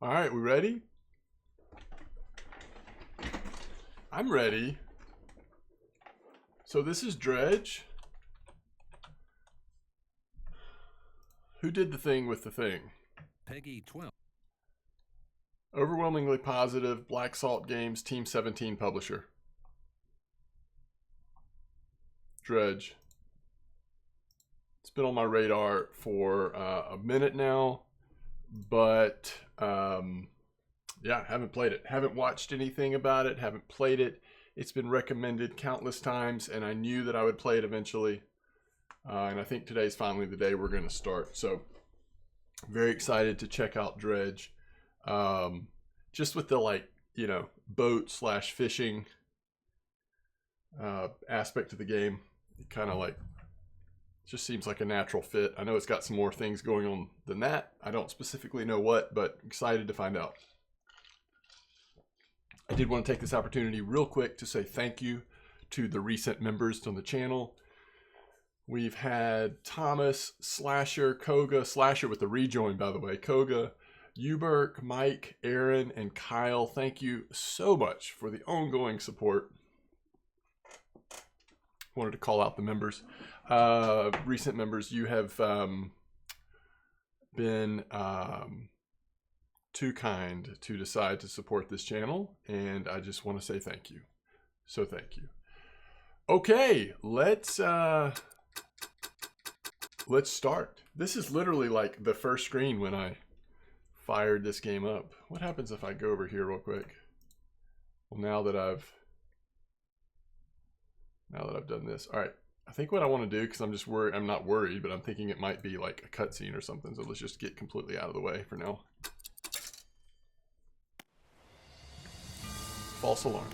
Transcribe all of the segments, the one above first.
All right, we ready? I'm ready. So this is Dredge. Who did the thing with the thing? Peggy 12. Overwhelmingly positive, Black Salt Games, Team 17 publisher. Dredge. It's been on my radar for a minute now, but yeah, haven't played it. Haven't watched anything about it, haven't played it. It's been recommended countless times, and I knew that I would play it eventually. And I think today's finally the day we're going to start. So, very excited to check out Dredge. Just with the, boat / fishing aspect of the game. It kind of just seems like a natural fit. I know it's got some more things going on than that. I don't specifically know what, but excited to find out. I did want to take this opportunity real quick to say thank you to the recent members on the channel. We've had Thomas, Slasher, Koga, Slasher with the rejoin, by the way, Koga, Uberk, Mike, Aaron, and Kyle. Thank you so much for the ongoing support. Wanted to call out the members. Recent members, you have been too kind to decide to support this channel, and I just want to say thank you. So thank you. Okay, let's start. This is literally like the first screen when I fired this game up. What happens if I go over here real quick? Well, now that I've done this. All right. I think what I want to do, because I'm just worried, I'm not worried, but I'm thinking it might be like a cutscene or something. So let's just get completely out of the way for now. False alarm.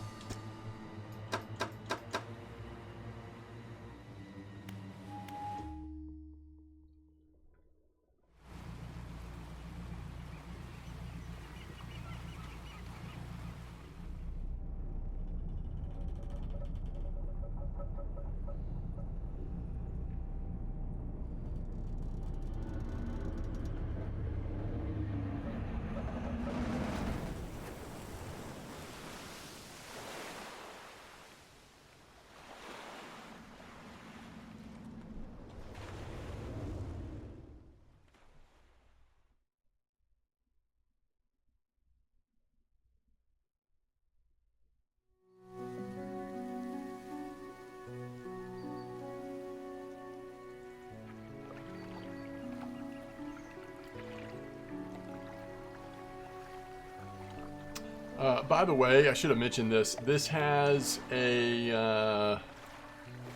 By the way, I should have mentioned this. This has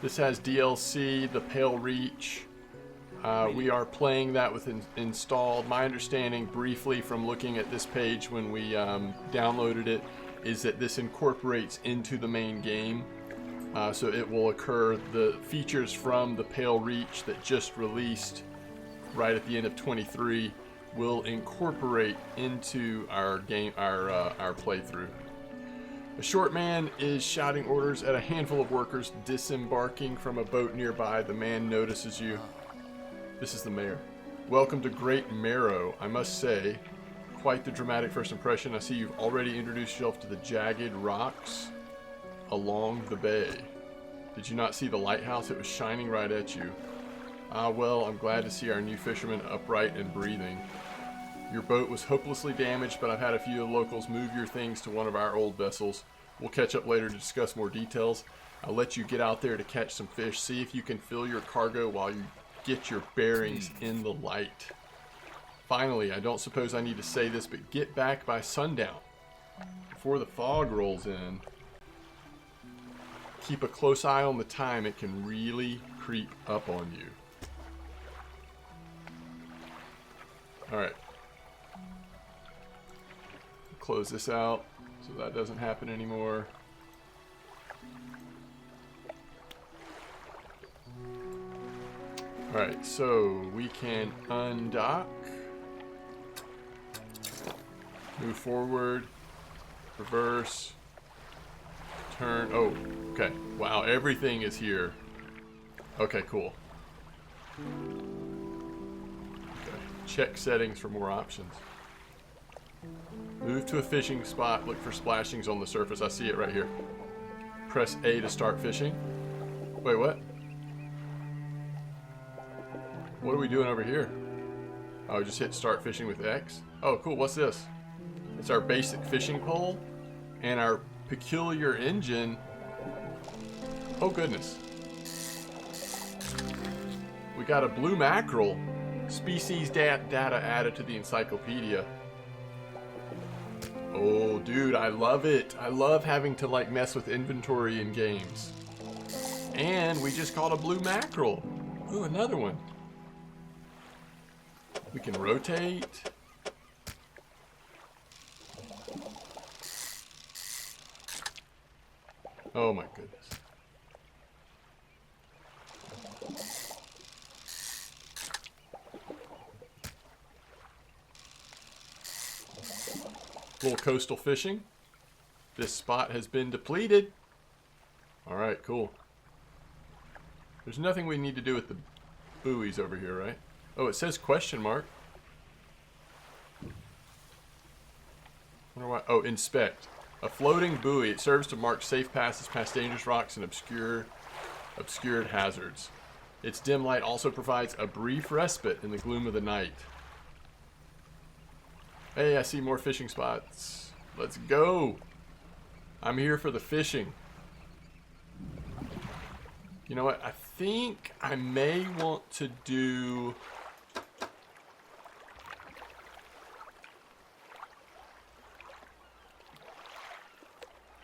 DLC, The Pale Reach. We are playing that with installed. My understanding, briefly from looking at this page when we downloaded it, is that this incorporates into the main game. So it will occur. The features from The Pale Reach that just released right at the end of 23 will incorporate into our game, our playthrough. A short man is shouting orders at a handful of workers disembarking from a boat nearby. The man notices you. This is the mayor. Welcome to Great Marrow. I must say, quite the dramatic first impression. I see you've already introduced yourself to the jagged rocks along the bay. Did you not see the lighthouse? It was shining right at you. Ah, well, I'm glad to see our new fisherman upright and breathing. Your boat was hopelessly damaged, but I've had a few of the locals move your things to one of our old vessels. We'll catch up later to discuss more details. I'll let you get out there to catch some fish. See if you can fill your cargo while you get your bearings in the light. Finally, I don't suppose I need to say this, but get back by sundown before the fog rolls in. Keep a close eye on the time. It can really creep up on you. All right. Close this out so that doesn't happen anymore. Alright, so we can undock, move forward, reverse, turn. Oh, okay. Wow, everything is here. Okay, cool. Okay. Check settings for more options. Move to a fishing spot. Look for splashings on the surface. I see it right here. Press A to start fishing. Wait, what? What are we doing over here? Oh, just hit start fishing with X. Oh, cool. What's this? It's our basic fishing pole and our peculiar engine. Oh, goodness. We got a blue mackerel. Species data added to the encyclopedia. Oh, dude, I love it. I love having to, like, mess with inventory in games. And we just caught a blue mackerel. Ooh, another one. We can rotate. Oh, my goodness. Little coastal fishing. This spot has been depleted. Alright, cool. There's nothing we need to do with the buoys over here, right? Oh, it says question mark. Wonder why. Oh, inspect. A floating buoy. It serves to mark safe passes past dangerous rocks and obscured hazards. Its dim light also provides a brief respite in the gloom of the night. Hey, I see more fishing spots. Let's go. I'm here for the fishing. You know what? I think I may want to do...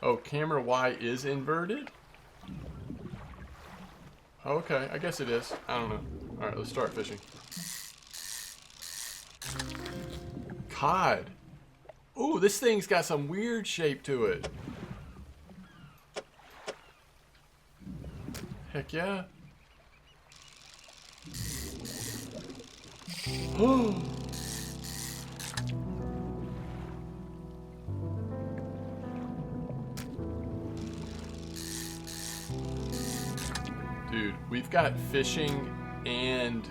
Oh, camera Y is inverted? Okay, I guess it is. I don't know. Alright, let's start fishing. Cod. Ooh, this thing's got some weird shape to it. Heck yeah. Oh. Dude, we've got fishing and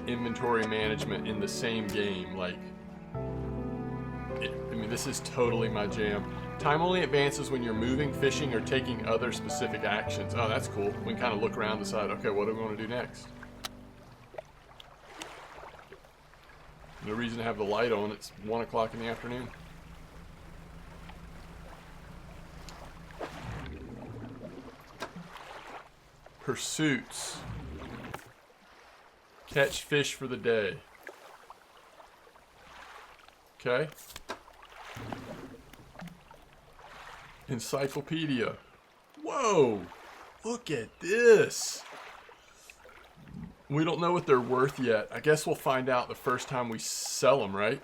inventory management in the same game. Like, I mean, this is totally my jam. Time only advances when you're moving, fishing, or taking other specific actions. Oh, that's cool. We can kind of look around and decide, okay, what do we want to do next? No reason to have the light on. It's 1 o'clock in the afternoon. Pursuits. Catch fish for the day. Okay. Encyclopedia. Whoa! Look at this! We don't know what they're worth yet. I guess we'll find out the first time we sell them, right?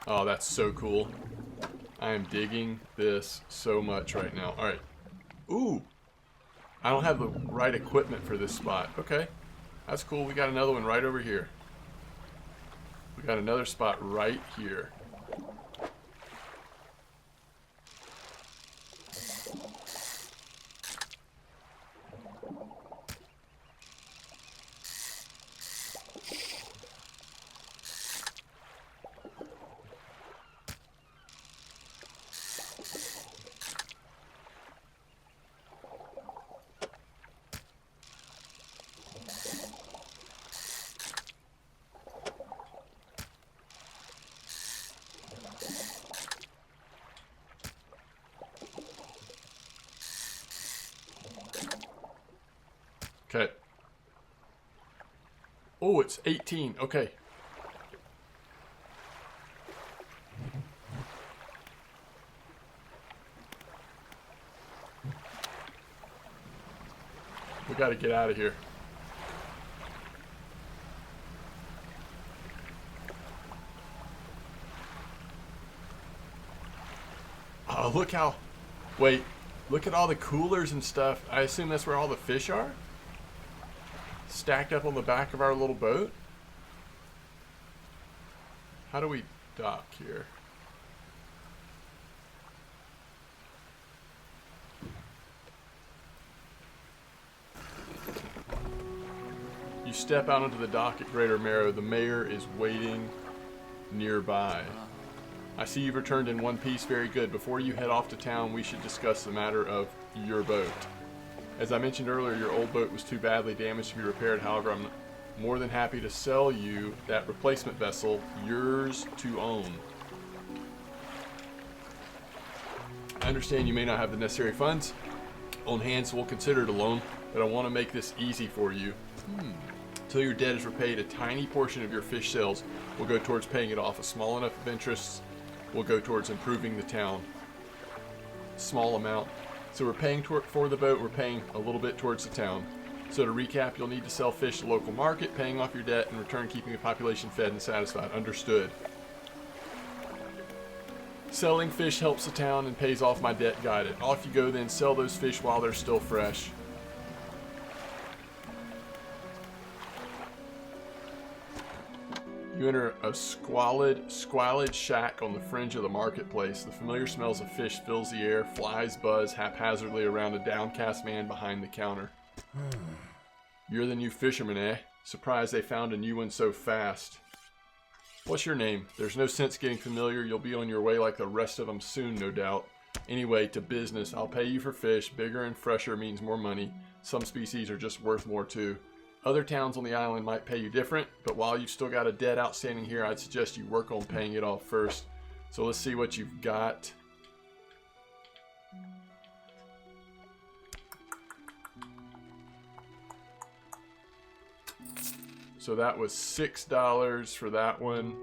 Oh, that's so cool. I am digging this so much right now. Alright. Ooh! I don't have the right equipment for this spot. Okay. That's cool. We got another one right over here. We got another spot right here. Okay. Oh, it's 18. Okay. We got to get out of here. Oh, look how... Wait. Look at all the coolers and stuff. I assume that's where all the fish are? Stacked up on the back of our little boat? How do we dock here? You step out onto the dock at Greater Marrow. The mayor is waiting nearby. I see you've returned in one piece. Very good. Before you head off to town, we should discuss the matter of your boat. As I mentioned earlier, your old boat was too badly damaged to be repaired. However, I'm more than happy to sell you that replacement vessel, yours to own. I understand you may not have the necessary funds on hand, so we'll consider it a loan, but I want to make this easy for you. Until your debt is repaid, a tiny portion of your fish sales will go towards paying it off. A small enough of interest will go towards improving the town. Small amount. So we're paying for the boat, we're paying a little bit towards the town. So to recap, you'll need to sell fish to the local market, paying off your debt, in return keeping the population fed and satisfied. Understood. Selling fish helps the town and pays off my debt. Got it. Off you go then. Sell those fish while they're still fresh. You enter a squalid shack on the fringe of the marketplace. The familiar smells of fish fills the air. Flies buzz haphazardly around a downcast man behind the counter. You're the new fisherman, eh? Surprised they found a new one so fast. What's your name? There's no sense getting familiar. You'll be on your way like the rest of them soon, no doubt. Anyway, to business. I'll pay you for fish. Bigger and fresher means more money. Some species are just worth more too. Other towns on the island might pay you different, but while you've still got a debt outstanding here, I'd suggest you work on paying it off first. So let's see what you've got. So that was $6 for that one.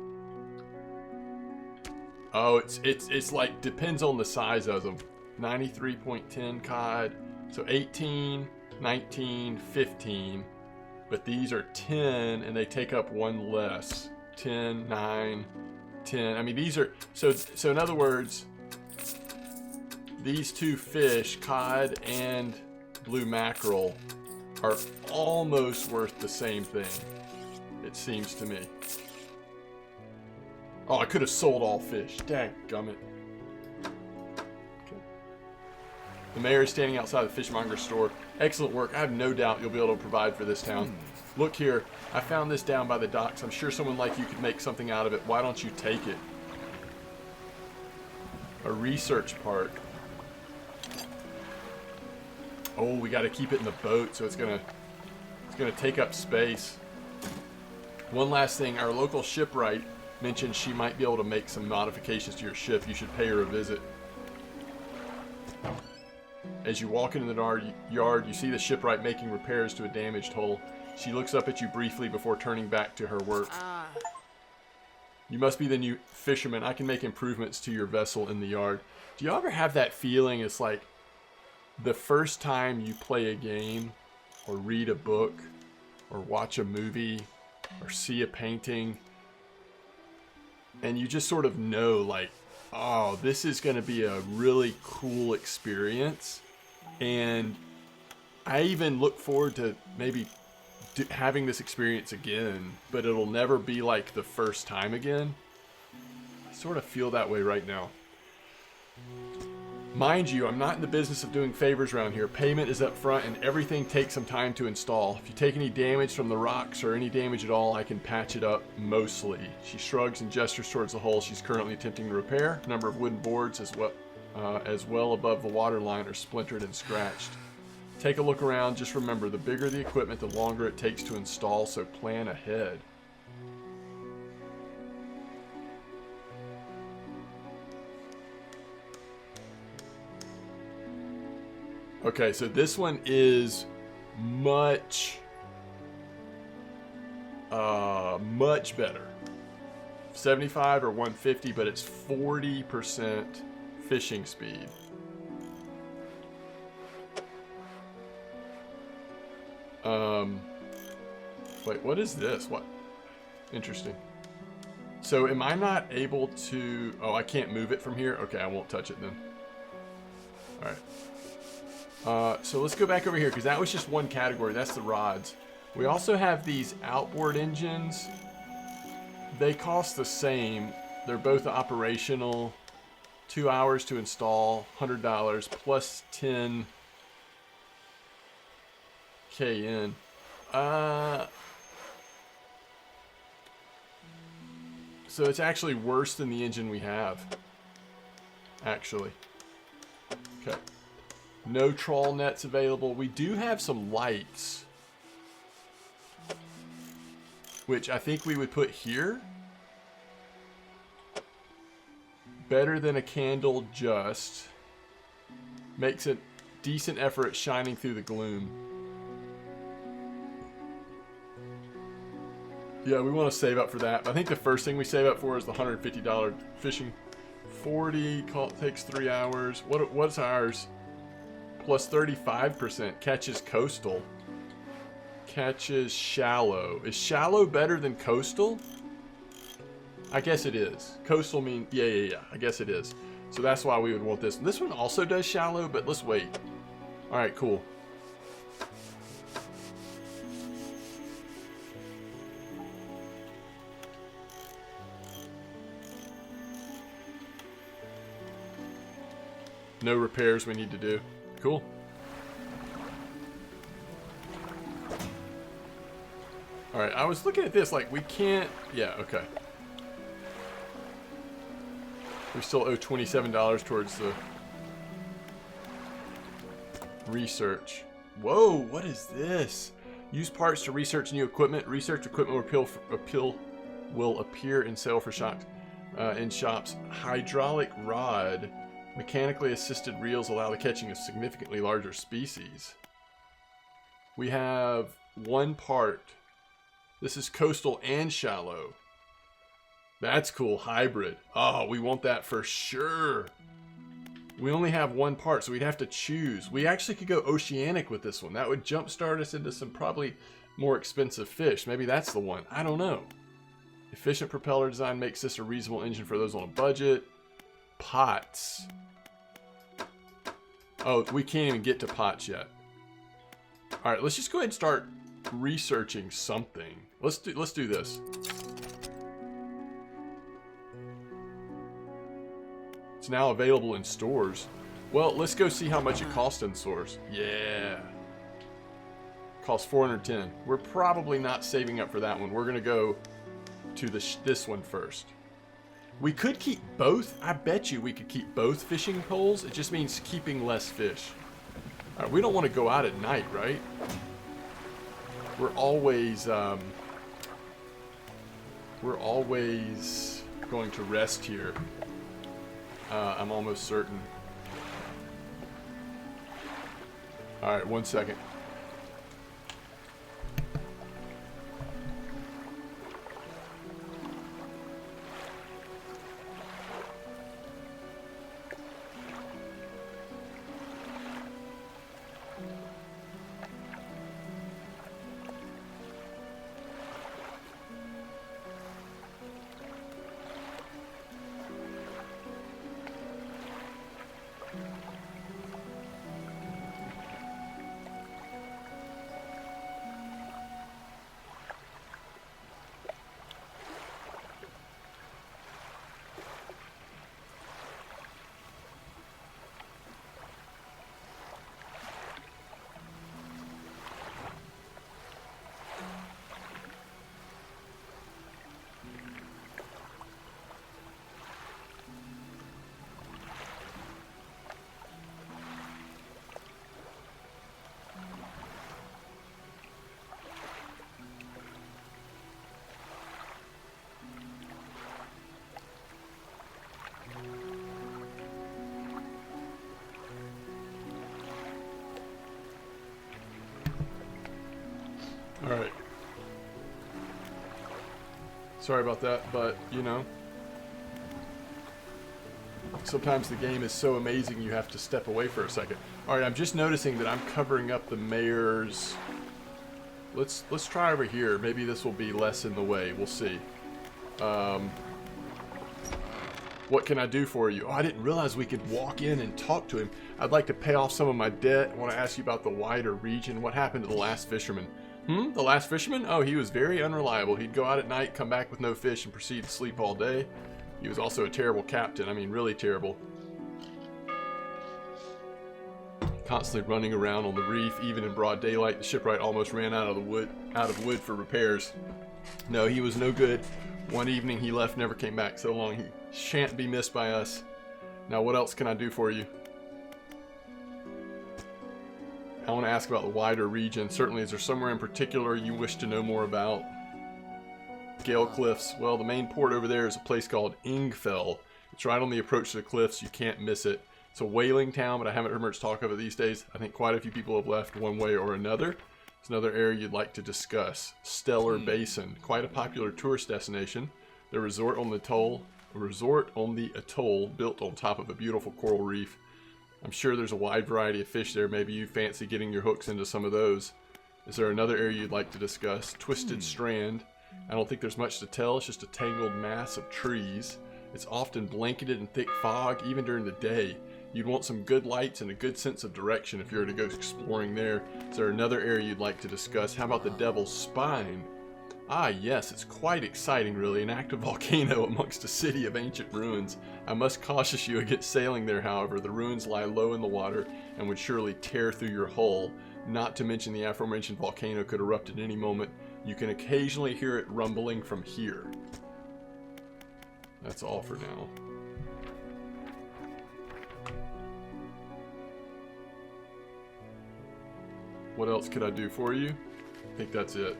Oh, it's like depends on the size of them. 93.10 cod. So 18, 19, 15. But these are 10 and they take up one less. 10, 9, 10. I mean, these are so in other words, these two fish, cod and blue mackerel, are almost worth the same thing. It seems to me. Oh, I could have sold all fish. Dadgummit. Okay. The mayor is standing outside the fishmonger's store. Excellent work. I have no doubt you'll be able to provide for this town. Look here. I found this down by the docks. I'm sure someone like you could make something out of it. Why don't you take it? A research park. Oh, we got to keep it in the boat, so it's gonna take up space. One last thing, our local shipwright mentioned she might be able to make some modifications to your ship. You should pay her a visit. As you walk into the yard, you see the shipwright making repairs to a damaged hull. She looks up at you briefly before turning back to her work. You must be the new fisherman. I can make improvements to your vessel in the yard. Do you ever have that feeling? It's like the first time you play a game or read a book or watch a movie or see a painting, and you just sort of know, like, oh, this is going to be a really cool experience. And I even look forward to maybe having this experience again, but it'll never be like the first time again. I sort of feel that way right now. Mind you, I'm not in the business of doing favors around here. Payment is up front and everything takes some time to install. If you take any damage from the rocks or any damage at all, I can patch it up mostly. She shrugs and gestures towards the hull she's currently attempting to repair. A number of wooden boards as well above the waterline are splintered and scratched. Take a look around. Just remember, the bigger the equipment, the longer it takes to install, so plan ahead. Okay, so this one is much better. 75 or 150, but it's 40% fishing speed. Wait, what is this? What? Interesting. So am I not able to... Oh, I can't move it from here? Okay, I won't touch it then. Alright. So let's go back over here, because that was just one category. That's the rods. We also have these outboard engines. They cost the same. They're both operational. 2 hours to install, $100 plus 10 KN. So it's actually worse than the engine we have. Actually. Okay. No trawl nets available. We do have some lights, which I think we would put here. Better than a candle just. Makes a decent effort at shining through the gloom. Yeah, we want to save up for that. I think the first thing we save up for is the $150 fishing. 40 takes 3 hours. What's ours? Plus 35%. Catches coastal. Catches shallow. Is shallow better than coastal? I guess it is. Coastal mean yeah. I guess it is. So that's why we would want this. This one also does shallow, but let's wait. All right, cool. No repairs we need to do. Cool. Alright, I was looking at this like we can't... Yeah, okay. We still owe $27 towards the research. Whoa, what is this? Use parts to research new equipment. Research equipment will appear and sell for shops. In shops. Hydraulic rod. Mechanically assisted reels allow the catching of significantly larger species. We have one part. This is coastal and shallow. That's cool. Hybrid. Oh, we want that for sure. We only have one part, so we'd have to choose. We actually could go oceanic with this one. That would jumpstart us into some probably more expensive fish. Maybe that's the one. I don't know. Efficient propeller design makes this a reasonable engine for those on a budget. Pots. Oh, we can't even get to pots yet. All right, let's just go ahead and start researching something. Let's do this. It's now available in stores. Well, let's go see how much it costs in stores. Yeah. Costs $410. We're probably not saving up for that one. We're gonna go to this one first. We could keep both. I bet you we could keep both fishing poles. It just means keeping less fish. All right, we don't want to go out at night, right? We're always going to rest here. I'm almost certain. All right, 1 second. Alright. Sorry about that, but, you know. Sometimes the game is so amazing you have to step away for a second. Alright, I'm just noticing that I'm covering up the mayor's... Let's try over here. Maybe this will be less in the way. We'll see. What can I do for you? Oh, I didn't realize we could walk in and talk to him. I'd like to pay off some of my debt. I want to ask you about the wider region. What happened to the last fisherman? The last fisherman? Oh, he was very unreliable. He'd go out at night, come back with no fish, and proceed to sleep all day. He was also a terrible captain. I mean, really terrible. Constantly running around on the reef, even in broad daylight. The shipwright almost ran out of wood for repairs. No, he was no good. One evening he left, never came back. So long, he shan't be missed by us. Now, what else can I do for you? I want to ask about the wider region. Certainly, is there somewhere in particular you wish to know more about? Gale Cliffs. Well, the main port over there is a place called Ingfell. It's right on the approach to the cliffs. You can't miss it. It's a whaling town, but I haven't heard much talk of it these days. I think quite a few people have left one way or another. It's another area you'd like to discuss. Stellar Basin. Quite a popular tourist destination. The resort on the atoll, built on top of a beautiful coral reef. I'm sure there's a wide variety of fish there. Maybe you fancy getting your hooks into some of those. Is there another area you'd like to discuss? Twisted Strand. I don't think there's much to tell. It's just a tangled mass of trees. It's often blanketed in thick fog, even during the day. You'd want some good lights and a good sense of direction if you were to go exploring there. Is there another area you'd like to discuss? How about the Devil's Spine? Ah, yes, it's quite exciting, really. An active volcano amongst a city of ancient ruins. I must caution you against sailing there, however. The ruins lie low in the water and would surely tear through your hull. Not to mention the aforementioned volcano could erupt at any moment. You can occasionally hear it rumbling from here. That's all for now. What else could I do for you? I think that's it.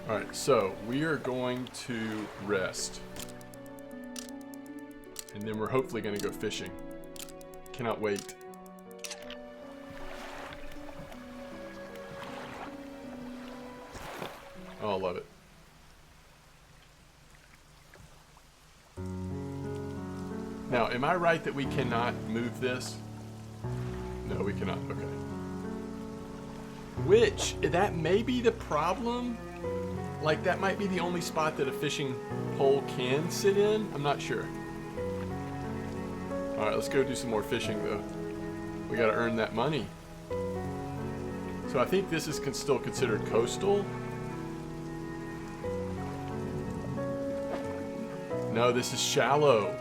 Alright, so we are going to rest. And then we're hopefully going to go fishing. Cannot wait. Oh, I love it. Now, am I right that we cannot move this? No, we cannot. Okay. Which, that may be the problem. Like, that might be the only spot that a fishing pole can sit in. I'm not sure. Alright, let's go do some more fishing, though. We gotta earn that money. So I think this is still considered coastal. No, this is shallow.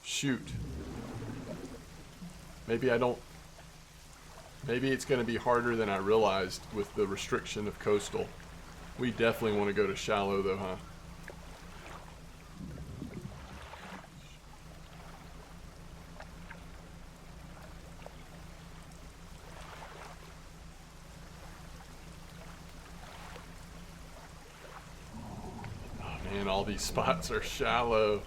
Shoot. Maybe it's going to be harder than I realized with the restriction of coastal. We definitely want to go to shallow though, huh? Oh man, all these spots are shallow.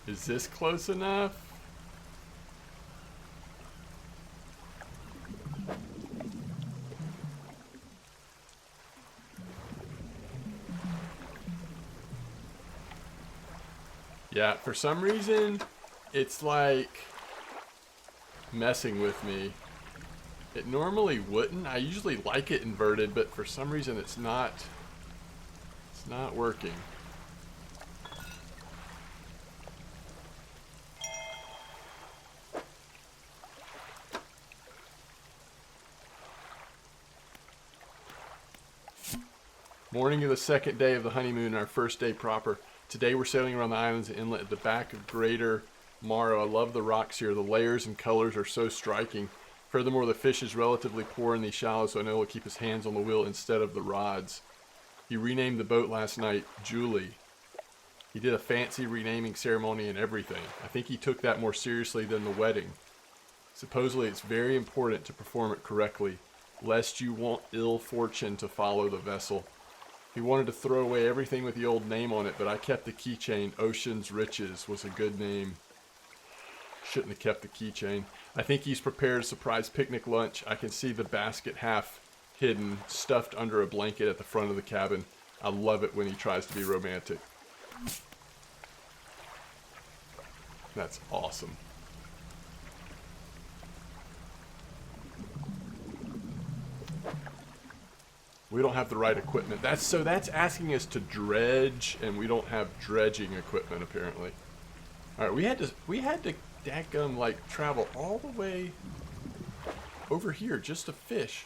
Is this close enough? Yeah, for some reason, it's like messing with me. It normally wouldn't. I usually like it inverted, but for some reason it's not working. Morning of the second day of the honeymoon, our first day proper. Today we're sailing around the islands and inlet at the back of Greater Morrow. I love the rocks here. The layers and colors are so striking. Furthermore, the fish is relatively poor in these shallows, so I know he'll keep his hands on the wheel instead of the rods. He renamed the boat last night Julie. He did a fancy renaming ceremony and everything. I think he took that more seriously than the wedding. Supposedly it's very important to perform it correctly, lest you want ill fortune to follow the vessel. He wanted to throw away everything with the old name on it, but I kept the keychain. Ocean's Riches was a good name. Shouldn't have kept the keychain. I think he's prepared a surprise picnic lunch. I can see the basket half hidden, stuffed under a blanket at the front of the cabin. I love it when he tries to be romantic. That's awesome. We don't have the right equipment. That's asking us to dredge, and we don't have dredging equipment apparently. All right, we had to dadgum like travel all the way over here just to fish.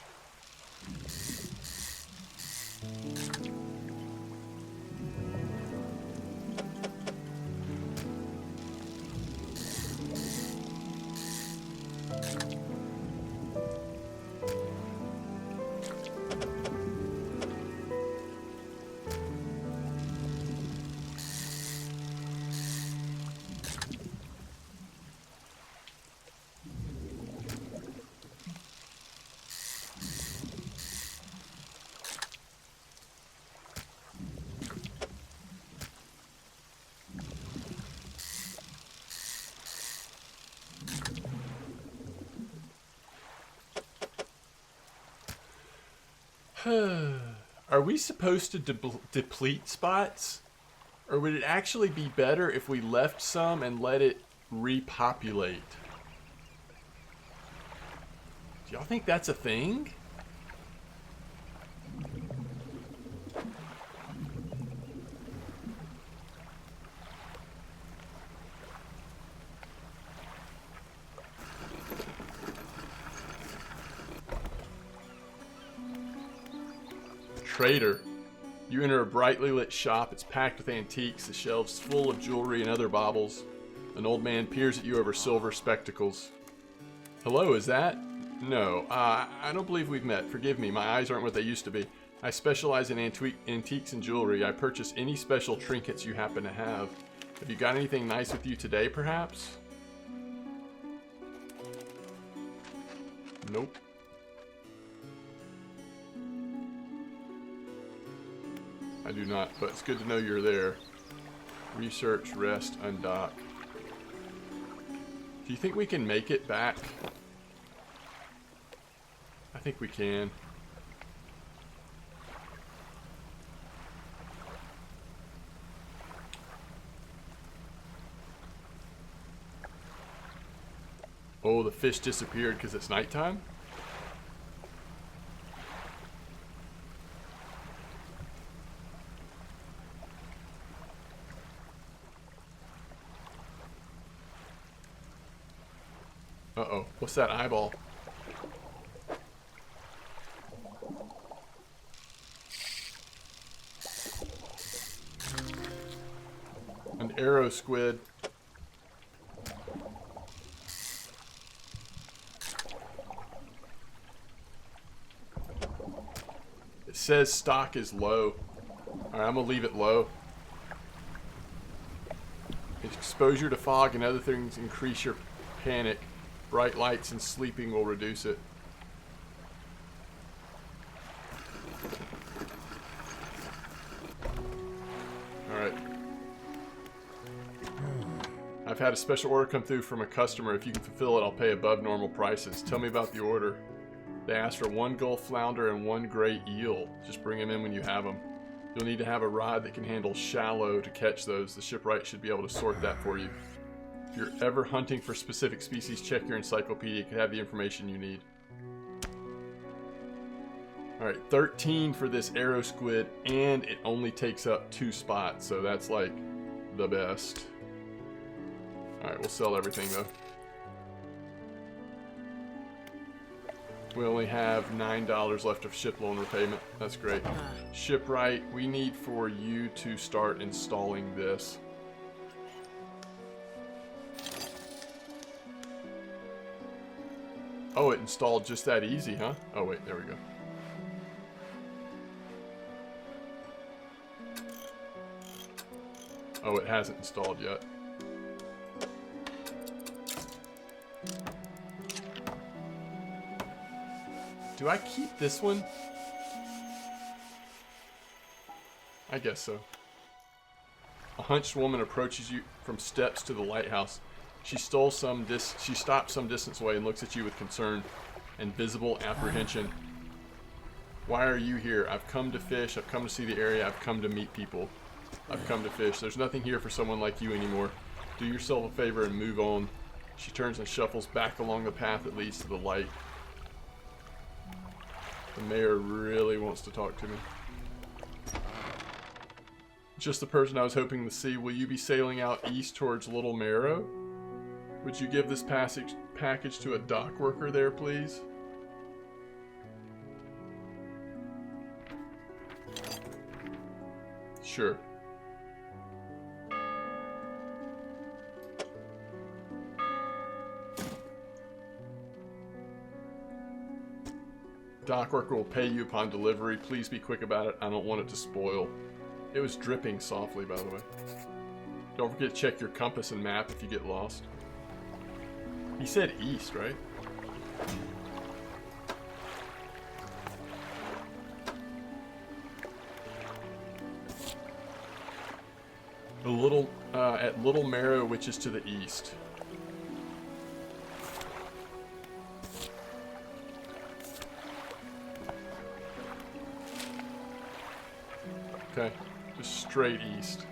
Are we supposed to deplete spots? Or would it actually be better if we left some and let it repopulate? Do y'all think that's a thing? Trader. You enter a brightly lit shop. It's packed with antiques, the shelves full of jewelry and other baubles. An old man peers at you over silver spectacles. Hello, is that? No, I don't believe we've met. Forgive me, my eyes aren't what they used to be. I specialize in antiques and jewelry. I purchase any special trinkets you happen to have. Have you got anything nice with you today, perhaps? Nope. I do not, but it's good to know you're there. Research, rest, undock. Do you think we can make it back? I think we can. Oh, the fish disappeared because it's nighttime? Uh-oh, what's that eyeball? An arrow squid. It says stock is low. Alright, I'm gonna leave it low. Exposure to fog and other things increase your panic. Bright lights and sleeping will reduce it. Alright. I've had a special order come through from a customer. If you can fulfill it, I'll pay above normal prices. Tell me about the order. They asked for 1 Gulf flounder and 1 gray eel. Just bring them in when you have them. You'll need to have a rod that can handle shallow to catch those. The shipwright should be able to sort that for you. If you're ever hunting for specific species, check your encyclopedia. It could have the information you need. Alright, 13 for this arrow squid, and it only takes up 2 spots, so that's like the best. Alright, we'll sell everything though. We only have $9 left of ship loan repayment. That's great. Shipwright, we need for you to start installing this. Oh, it installed just that easy, huh? Oh, wait, there we go. Oh, it hasn't installed yet. Do I keep this one? I guess so. A hunched woman approaches you from steps to the lighthouse. She stopped some distance away and looks at you with concern and visible apprehension. Why are you here? I've come to fish. I've come to see the area. I've come to meet people. I've come to fish. There's nothing here for someone like you anymore. Do yourself a favor and move on. She turns and shuffles back along the path that leads to the light. The mayor really wants to talk to me. Just the person I was hoping to see. Will you be sailing out east towards Little Marrow? Would you give this package to a dock worker there, please? Sure. Dock worker will pay you upon delivery. Please be quick about it. I don't want it to spoil. It was dripping softly, by the way. Don't forget to check your compass and map if you get lost. He said east, right? At Little Marrow, which is to the east. Okay, just straight east.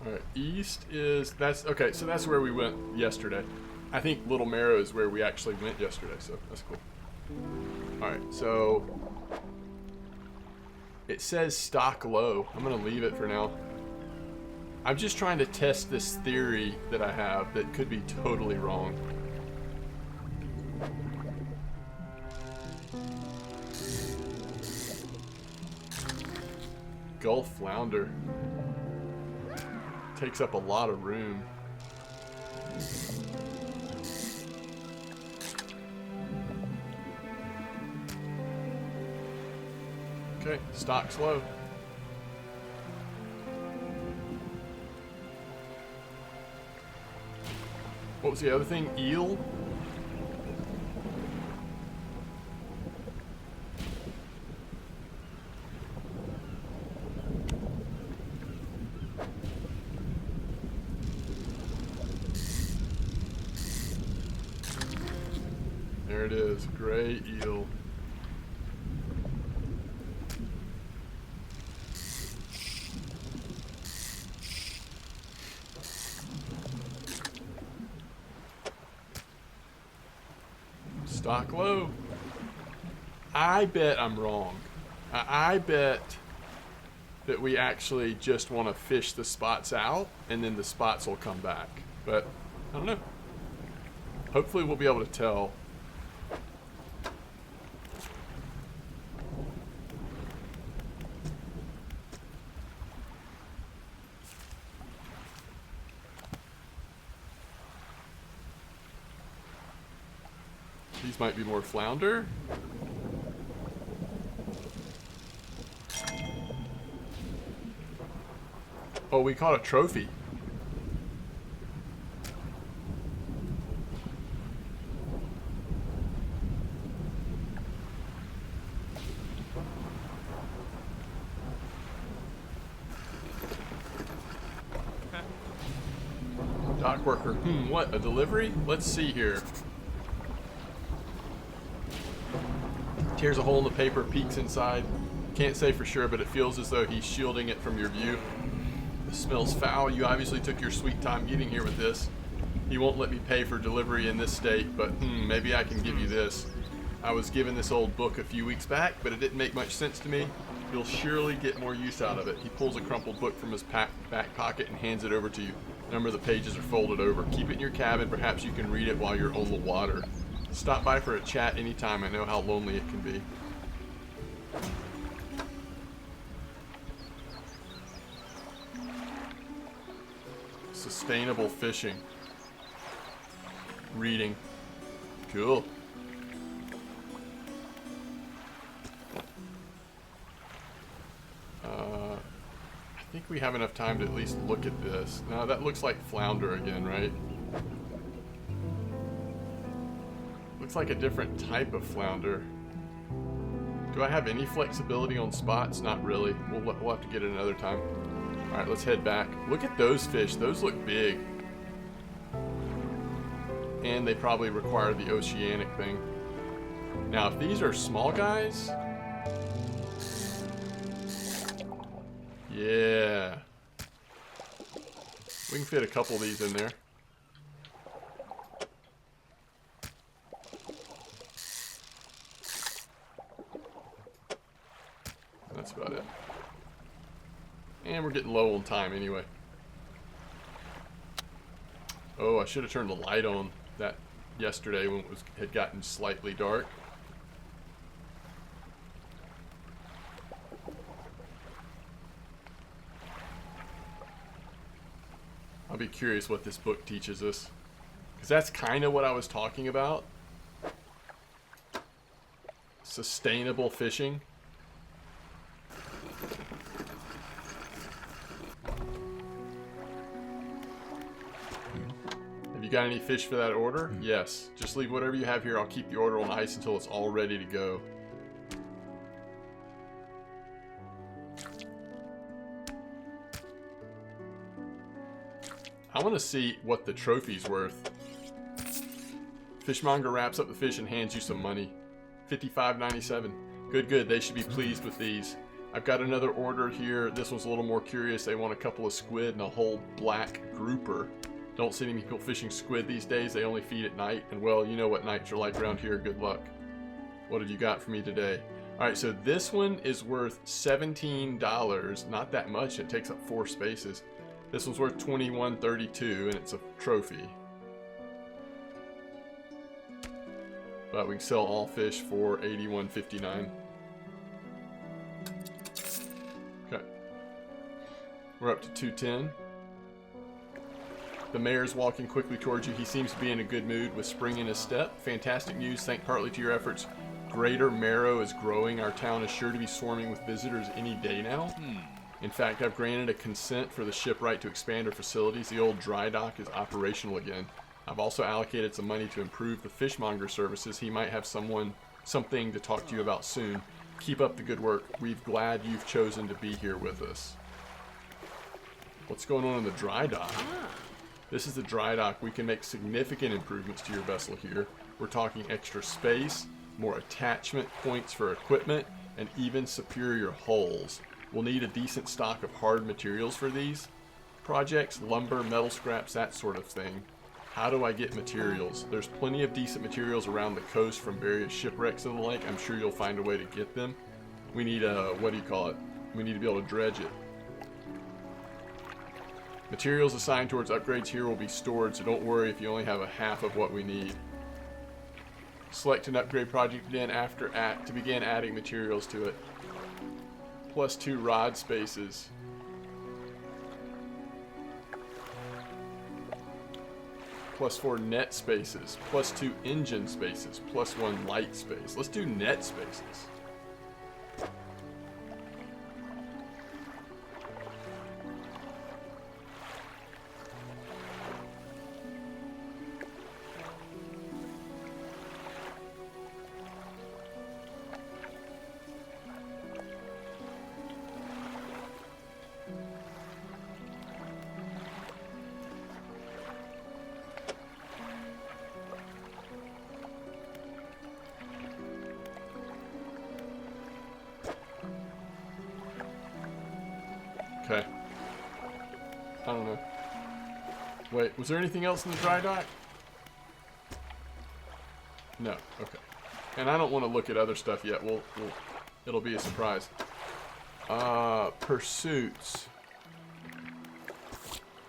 Alright, east is, that's, okay, so that's where we went yesterday. I think Little Marrow is where we actually went yesterday, so that's cool. Alright, so it says stock low. I'm gonna leave it for now. I'm just trying to test this theory that I have that could be totally wrong. Gulf flounder. Takes up a lot of room. Okay, stock's low. What was the other thing? Eel? There it is, gray eel. Stock low. I bet I'm wrong. I bet that we actually just want to fish the spots out and then the spots will come back. But I don't know. Hopefully we'll be able to tell. These might be more flounder. Oh, we caught a trophy. Dock worker. What? A delivery? Let's see here. Tears a hole in the paper, peeks inside. Can't say for sure, but it feels as though he's shielding it from your view. This smells foul. You obviously took your sweet time getting here with this. He won't let me pay for delivery in this state, but maybe I can give you this. I was given this old book a few weeks back, but it didn't make much sense to me. You'll surely get more use out of it. He pulls a crumpled book from his back pocket and hands it over to you. A number of the pages are folded over. Keep it in your cabin. Perhaps you can read it while you're on the water. Stop by for a chat anytime. I know how lonely it can be. Sustainable fishing. Reading. Cool. I think we have enough time to at least look at this. Now that looks like flounder again, right? Looks like a different type of flounder. Do I have any flexibility on spots? Not really. We'll have to get it another time. Alright, let's head back. Look at those fish. Those look big. And they probably require the oceanic thing. Now, if these are small guys... Yeah. We can fit a couple of these in there. That's about it. And we're getting low on time anyway. Oh, I should have turned the light on that yesterday when it had gotten slightly dark. I'll be curious what this book teaches us. Because that's kind of what I was talking about. Sustainable fishing. Have you got any fish for that order? Yes. Just leave whatever you have here. I'll keep the order on ice until it's all ready to go. I want to see what the trophy's worth. Fishmonger wraps up the fish and hands you some money. $55.97. Good, good. They should be pleased with these. I've got another order here. This one's a little more curious. They want a couple of squid and a whole black grouper. Don't see any people fishing squid these days. They only feed at night. And well, you know what nights are like around here. Good luck. What have you got for me today? Alright, so this one is worth $17. Not that much. It takes up 4 spaces. This one's worth $21.32 and it's a trophy. But we can sell all fish for $81.59. Okay. We're up to 210. The mayor's walking quickly towards you. He seems to be in a good mood with spring in his step. Fantastic news, thanks partly to your efforts. Greater Marrow is growing. Our town is sure to be swarming with visitors any day now. In fact, I've granted a consent for the shipwright to expand our facilities. The old dry dock is operational again. I've also allocated some money to improve the fishmonger services. He might have something to talk to you about soon. Keep up the good work. We're glad you've chosen to be here with us. What's going on in the dry dock? This is the dry dock. We can make significant improvements to your vessel here. We're talking extra space, more attachment points for equipment, and even superior hulls. We'll need a decent stock of hard materials for these projects, lumber, metal scraps, that sort of thing. How do I get materials? There's plenty of decent materials around the coast from various shipwrecks in the lake. I'm sure you'll find a way to get them. We need what do you call it? We need to be able to dredge it. Materials assigned towards upgrades here will be stored, so don't worry if you only have a half of what we need. Select an upgrade project again to begin adding materials to it. +2 rod spaces. +4 net spaces, +2 engine spaces, +1 light space. Let's do net spaces. Okay. I don't know. Wait, was there anything else in the dry dock? No. Okay. And I don't want to look at other stuff yet. It'll be a surprise. Pursuits.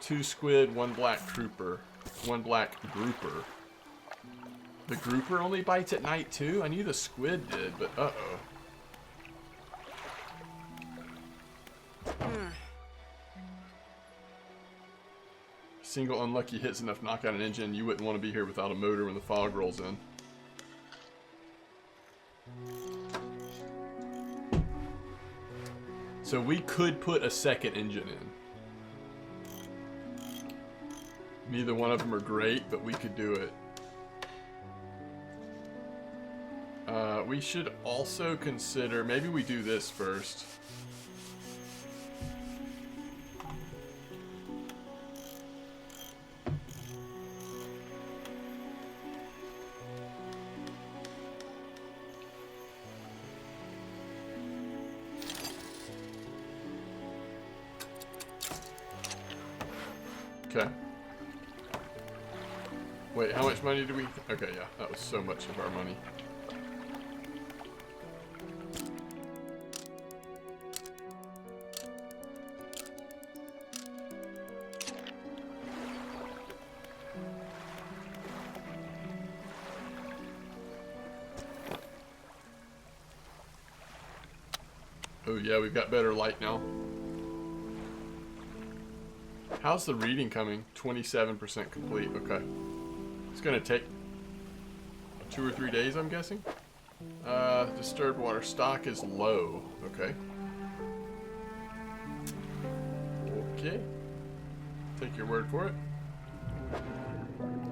2 squid, 1 black grouper. 1 black grouper. The grouper only bites at night too? I knew the squid did, but uh-oh. Single unlucky hit's enough to knock out an engine. You wouldn't want to be here without a motor when the fog rolls in. So we could put a second engine in. Neither one of them are great, but we could do it. We should also consider, maybe we do this first. Okay. Wait, how much money do we... Okay, yeah, that was so much of our money. Oh yeah, we've got better light now. How's the reading coming? 27% complete. Okay. It's gonna take 2 or 3 days, I'm guessing. Disturbed water stock is low. Okay. Okay. Take your word for it.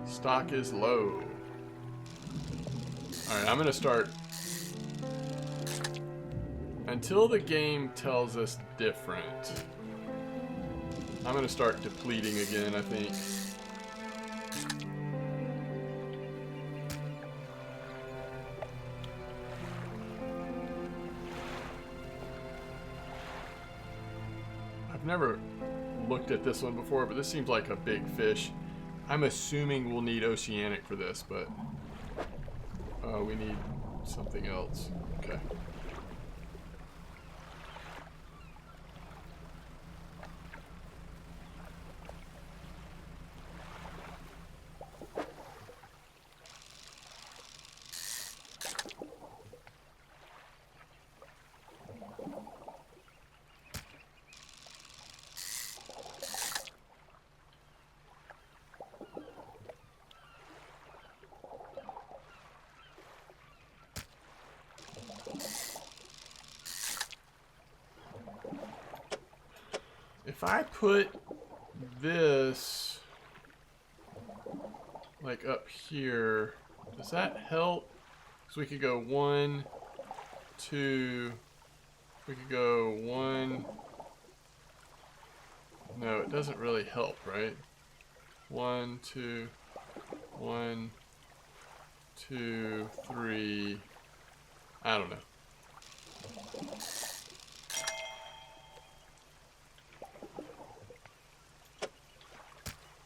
Stock is low. Alright, I'm gonna start. Until the game tells us different, I'm gonna start depleting again, I think. I've never looked at this one before, but this seems like a big fish. I'm assuming we'll need oceanic for this, but we need something else. Okay. If I put this like up here, does that help? So we could go 1, 2, we could go 1. No, it doesn't really help, right? 1, 2, 1, 2, 3. I don't know.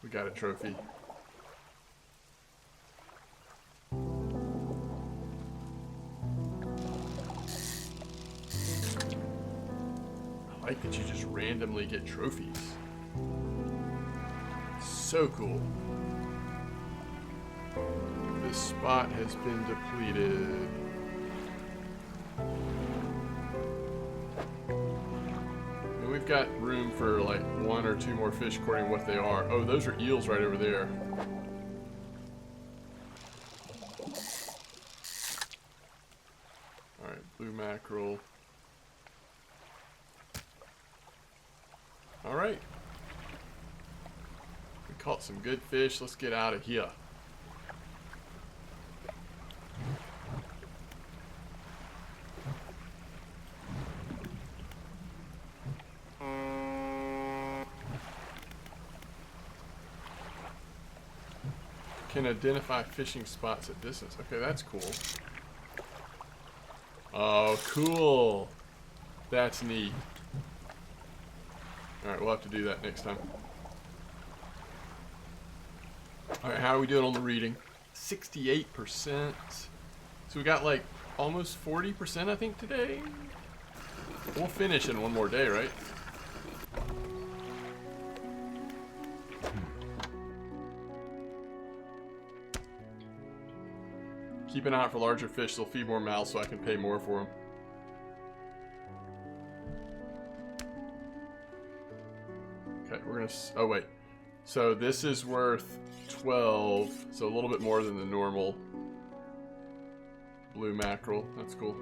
We got a trophy. I like that you just randomly get trophies. So cool. This spot has been depleted. And we've got room for like 1 or 2 more fish according to what they are. Oh, those are eels right over there. Alright, blue mackerel. Alright. We caught some good fish. Let's get out of here. Can identify fishing spots at distance. Okay, that's cool. Oh, cool. That's neat. Alright, we'll have to do that next time. Alright, how are we doing on the reading? 68%. So we got like almost 40% I think today. We'll finish in one more day, right? Keep an eye out for larger fish. They'll feed more mouths so I can pay more for them. Okay, we're gonna... Oh, wait. So this is worth 12. So a little bit more than the normal blue mackerel. That's cool.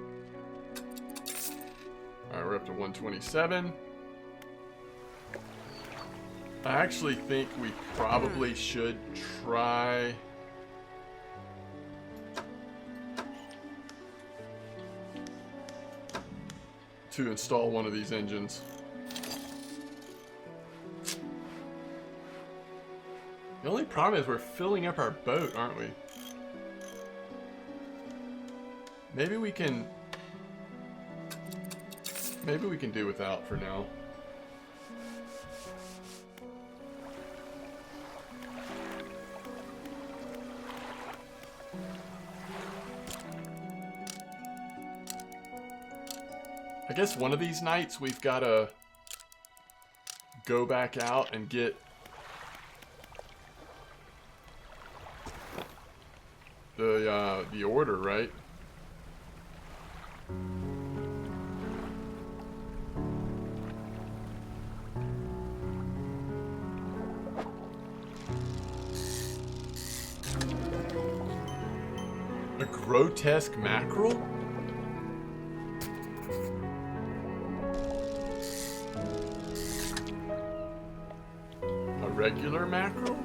Alright, we're up to 127. I actually think we probably should try... to install one of these engines. The only problem is we're filling up our boat, aren't we? Maybe we can do without for now. I guess one of these nights we've got to go back out and get the order, right? A grotesque mackerel? Regular mackerel?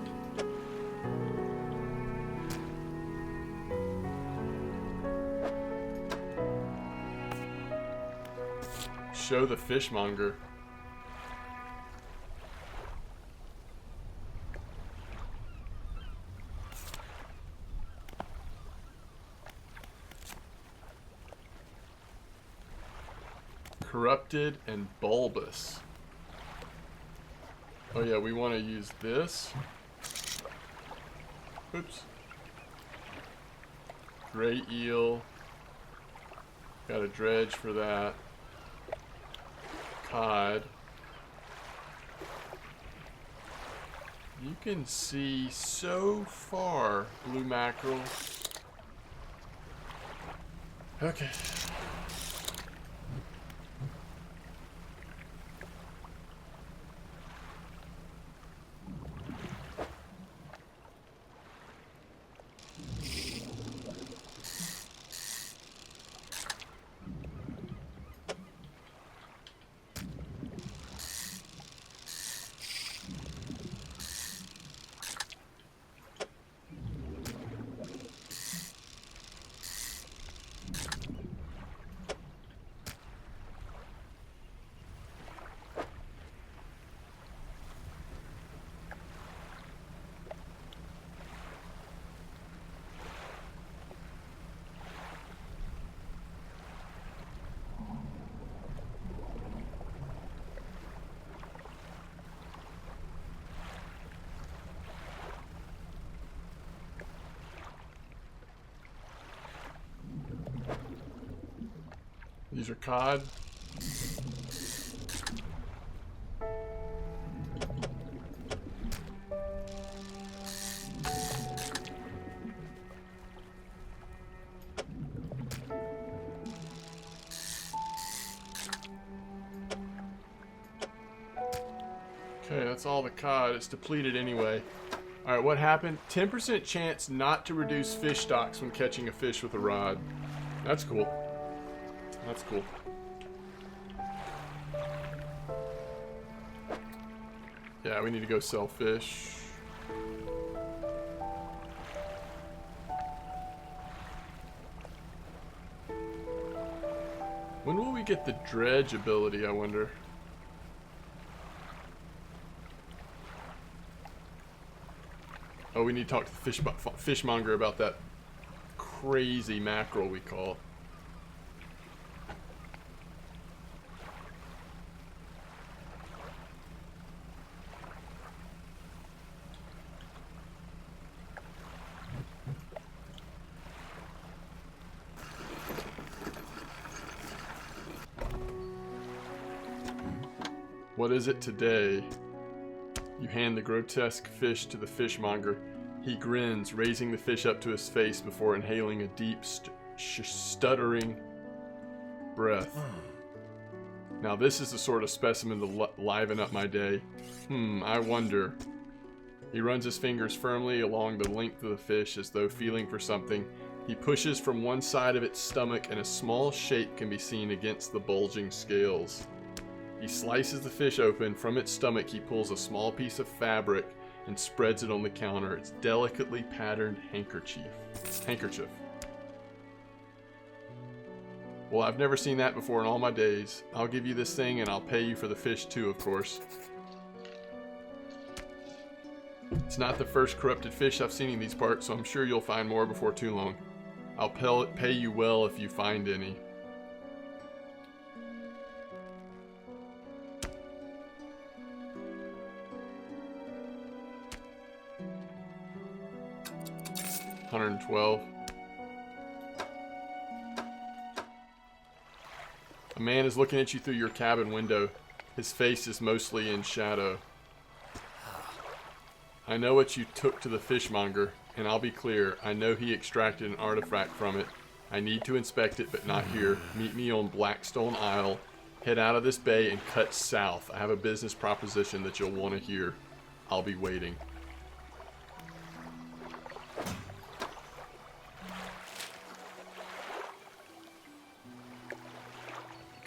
Show the fishmonger. Corrupted and bulbous. Oh yeah, we want to use this. Oops. Gray eel. Got a dredge for that. Cod. You can see so far, blue mackerel. Okay. These are cod. Okay, that's all the cod. It's depleted anyway. Alright, what happened? 10% chance not to reduce fish stocks when catching a fish with a rod. That's cool. That's cool. Yeah, we need to go sell fish. When will we get the dredge ability, I wonder? Oh, we need to talk to the fishmonger about that crazy mackerel we caught. What is it today? You hand the grotesque fish to the fishmonger. He grins, raising the fish up to his face before inhaling a deep, stuttering breath. Now this is the sort of specimen to liven up my day. I wonder. He runs his fingers firmly along the length of the fish as though feeling for something. He pushes from one side of its stomach and a small shape can be seen against the bulging scales. He slices the fish open. From its stomach he pulls a small piece of fabric and spreads it on the counter. It's delicately patterned handkerchief. Well, I've never seen that before in all my days. I'll give you this thing and I'll pay you for the fish too, of course. It's not the first corrupted fish I've seen in these parts, so I'm sure you'll find more before too long. I'll pay you well if you find any. $112. A man is looking at you through your cabin window. His face is mostly in shadow. I know what you took to the fishmonger, and I'll be clear, I know he extracted an artifact from it. I need to inspect it, but not here. Meet me on Blackstone Isle. Head out of this bay and cut south. I have a business proposition that you'll want to hear. I'll be waiting.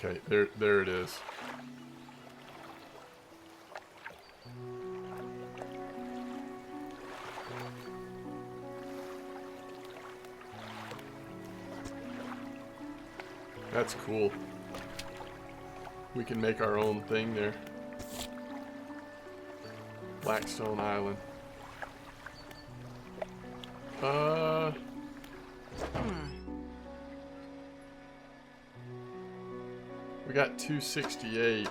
Okay, there it is. That's cool. We can make our own thing there. Blackstone Island. We got 268.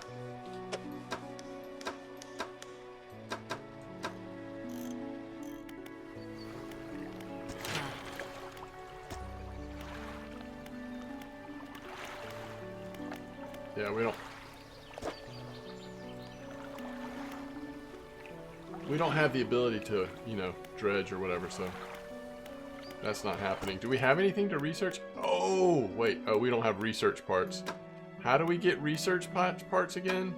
Yeah, we don't have the ability to, you know, dredge or whatever, so that's not happening. Do we have anything to research? Oh, wait. Oh, we don't have research parts. How do we get research parts again?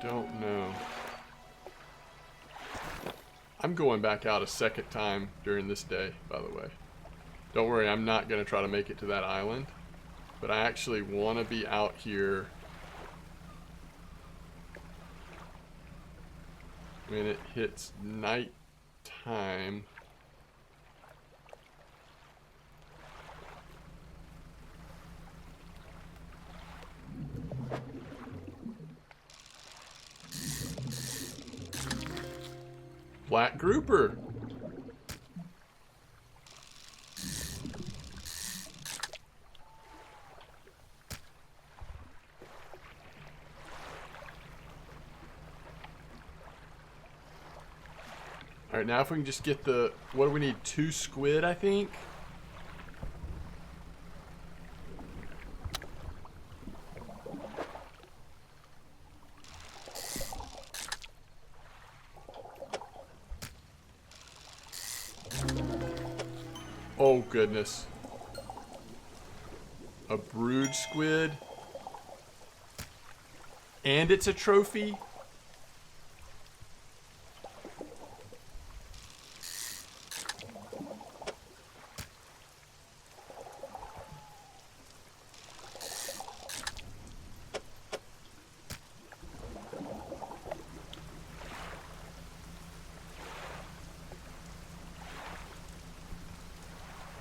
Don't know. I'm going back out a second time during this day, by the way. Don't worry, I'm not going to try to make it to that island. But I actually want to be out here when it hits night time. Black grouper. All right, now if we can just get the, what do we need? 2 squid, I think. Oh, goodness. A brood squid. And it's a trophy.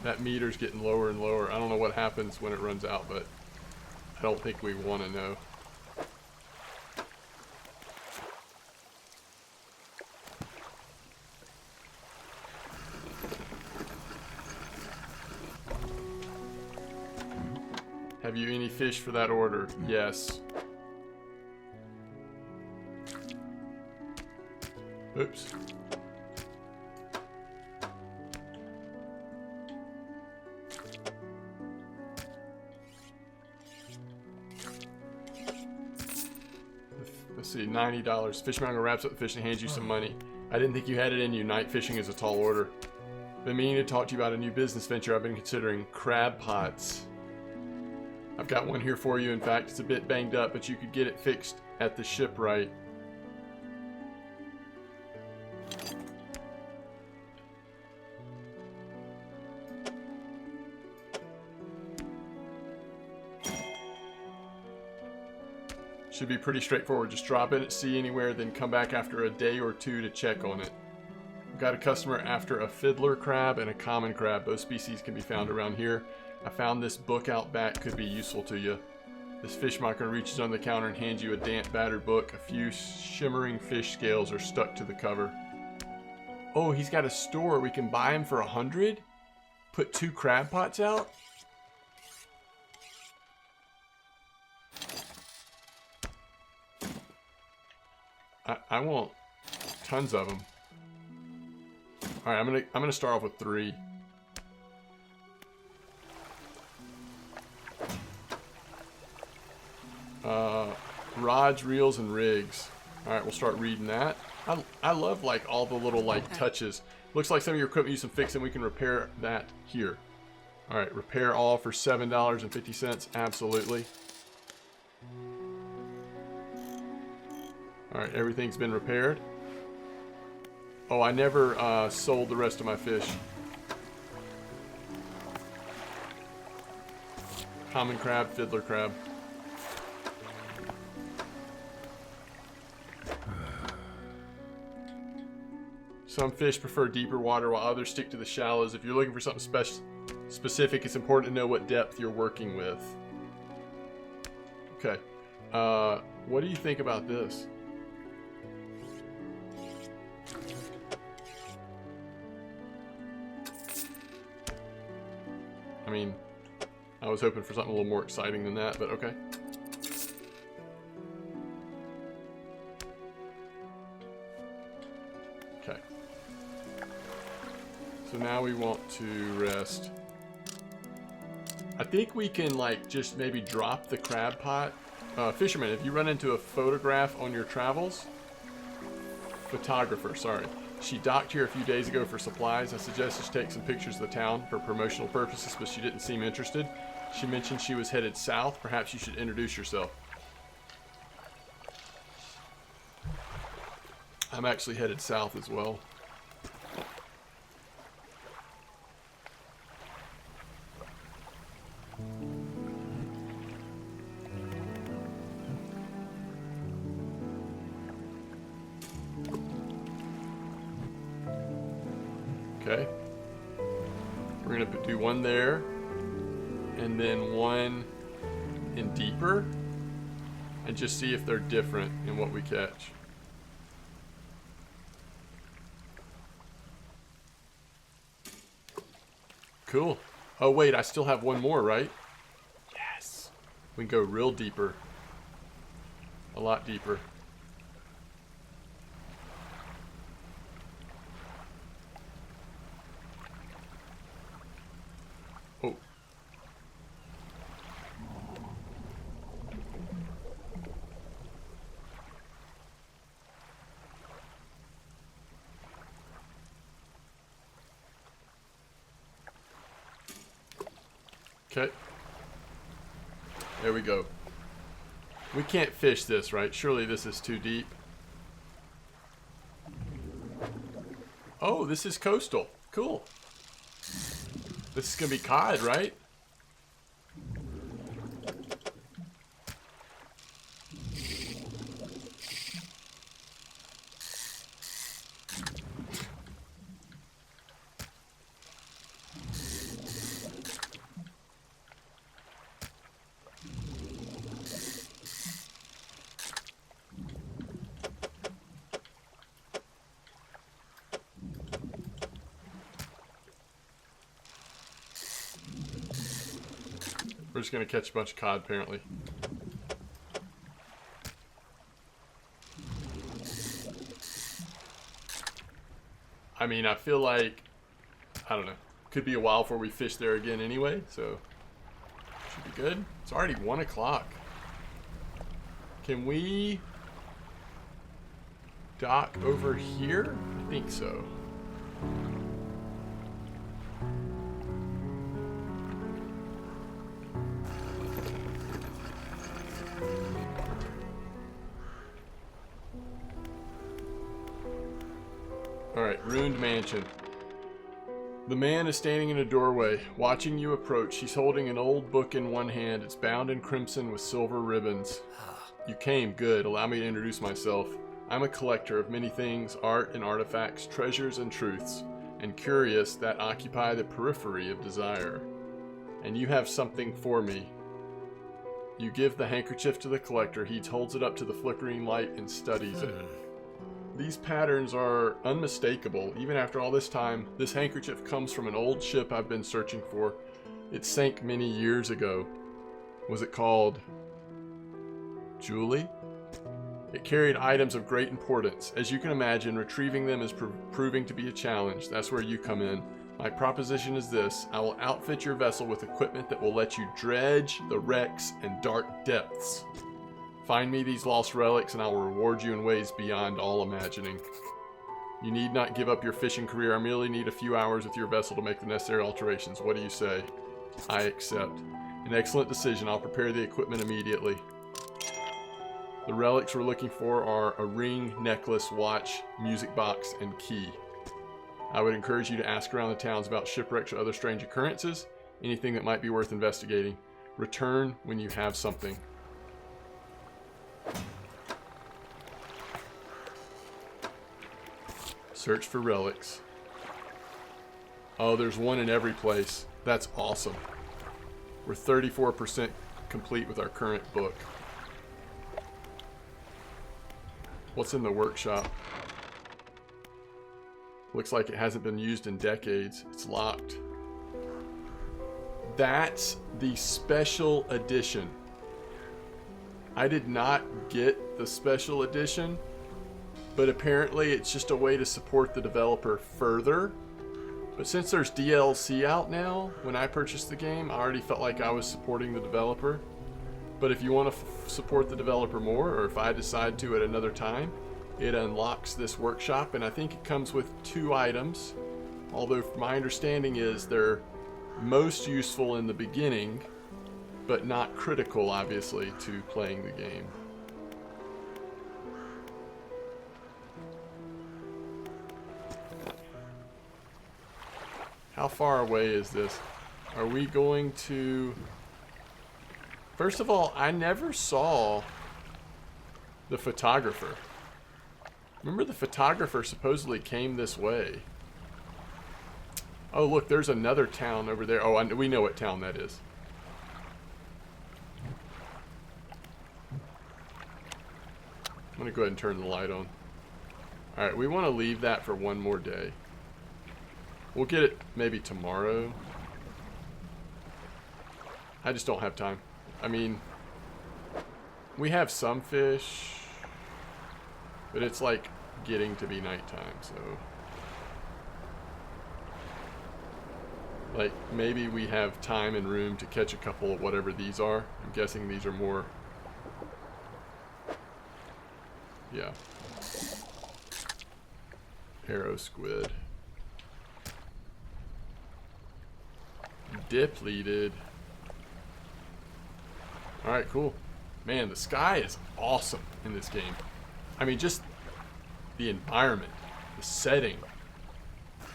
That meter's getting lower and lower. I don't know what happens when it runs out, but I don't think we want to know. Have you any fish for that order? Yes. Oops. Let's see, $90. Fishmonger wraps up the fish and hands you some money. I didn't think you had it in you. Night fishing is a tall order. Been meaning to talk to you about a new business venture I've been considering. Crab pots. I've got one here for you. In fact, it's a bit banged up, but you could get it fixed at the shipwright. Should be pretty straightforward. Just drop it at sea anywhere, then come back after a day or 2 to check on it. We've got a customer after a fiddler crab and a common crab. Both species can be found around here. I found this book out back, could be useful to you. This fishmonger reaches on the counter and hands you a damp, battered book. A few shimmering fish scales are stuck to the cover. Oh, he's got a store. We can buy him for 100? Put 2 crab pots out? I want tons of them. All right, I'm gonna start off with 3. Rods, reels, and rigs. All right, we'll start reading that. I love like all the little like touches. Looks like some of your equipment needs some fixing. We can repair that here. All right, repair all for $7.50. Absolutely. All right, everything's been repaired. Oh, I never sold the rest of my fish. Common crab, fiddler crab. Some fish prefer deeper water while others stick to the shallows. If you're looking for something specific, it's important to know what depth you're working with. Okay. What do you think about this? I mean, I was hoping for something a little more exciting than that, but okay. Okay. So now we want to rest. I think we can, like, just maybe drop the crab pot. Fisherman, if you run into a photograph on your travels... Photographer, sorry. She docked here a few days ago for supplies. I suggested she take some pictures of the town for promotional purposes, but she didn't seem interested. She mentioned she was headed south. Perhaps you should introduce yourself. I'm actually headed south as well. Okay. We're going to do one there, and then one in deeper, and just see if they're different in what we catch. Cool. Oh wait, I still have one more, right? Yes. We can go real deeper. A lot deeper. Oh. Okay. There we go. We can't fish this, right? Surely this is too deep. Oh, this is coastal. Cool. This is gonna be cod, right? We're just gonna catch a bunch of cod, apparently. I mean, I feel like, I don't know, could be a while before we fish there again anyway, so should be good. It's already 1 o'clock. Can we dock over here? I think so. Alright, ruined mansion. The man is standing in a doorway, watching you approach. He's holding an old book in one hand. It's bound in crimson with silver ribbons. You came, good. Allow me to introduce myself. I'm a collector of many things, art and artifacts, treasures and truths, and curious that occupy the periphery of desire. And you have something for me. You give the handkerchief to the collector. He holds it up to the flickering light and studies it. These patterns are unmistakable. Even after all this time, this handkerchief comes from an old ship I've been searching for. It sank many years ago. Was it called Julie? It carried items of great importance. As you can imagine, retrieving them is proving to be a challenge. That's where you come in. My proposition is this. I will outfit your vessel with equipment that will let you dredge the wrecks and dark depths. Find me these lost relics and I will reward you in ways beyond all imagining. You need not give up your fishing career. I merely need a few hours with your vessel to make the necessary alterations. What do you say? I accept. An excellent decision. I'll prepare the equipment immediately. The relics we're looking for are a ring, necklace, watch, music box, and key. I would encourage you to ask around the towns about shipwrecks or other strange occurrences, anything that might be worth investigating. Return when you have something. Search for relics. Oh, there's one in every place. That's awesome. We're 34% complete with our current book. What's in the workshop? Looks like it hasn't been used in decades. It's locked. That's the special edition. I did not get the special edition, but apparently it's just a way to support the developer further. But since there's DLC out now, when I purchased the game, I already felt like I was supporting the developer. But if you want to support the developer more, or if I decide to at another time, it unlocks this workshop, and I think it comes with 2 items. Although my understanding is they're most useful in the beginning, but not critical, obviously, to playing the game. How far away is this? Are we going to... First of all, I never saw the photographer. Remember, the photographer supposedly came this way. Oh, look, there's another town over there. Oh, we know what town that is. I'm going to go ahead and turn the light on. Alright, we want to leave that for one more day. We'll get it maybe tomorrow. I just don't have time. I mean, we have some fish, but it's like getting to be nighttime, so... Like, maybe we have time and room to catch a couple of whatever these are. I'm guessing these are more... Yeah. Arrow squid. Depleted. Alright, cool. Man, the sky is awesome in this game. I mean, just the environment, the setting.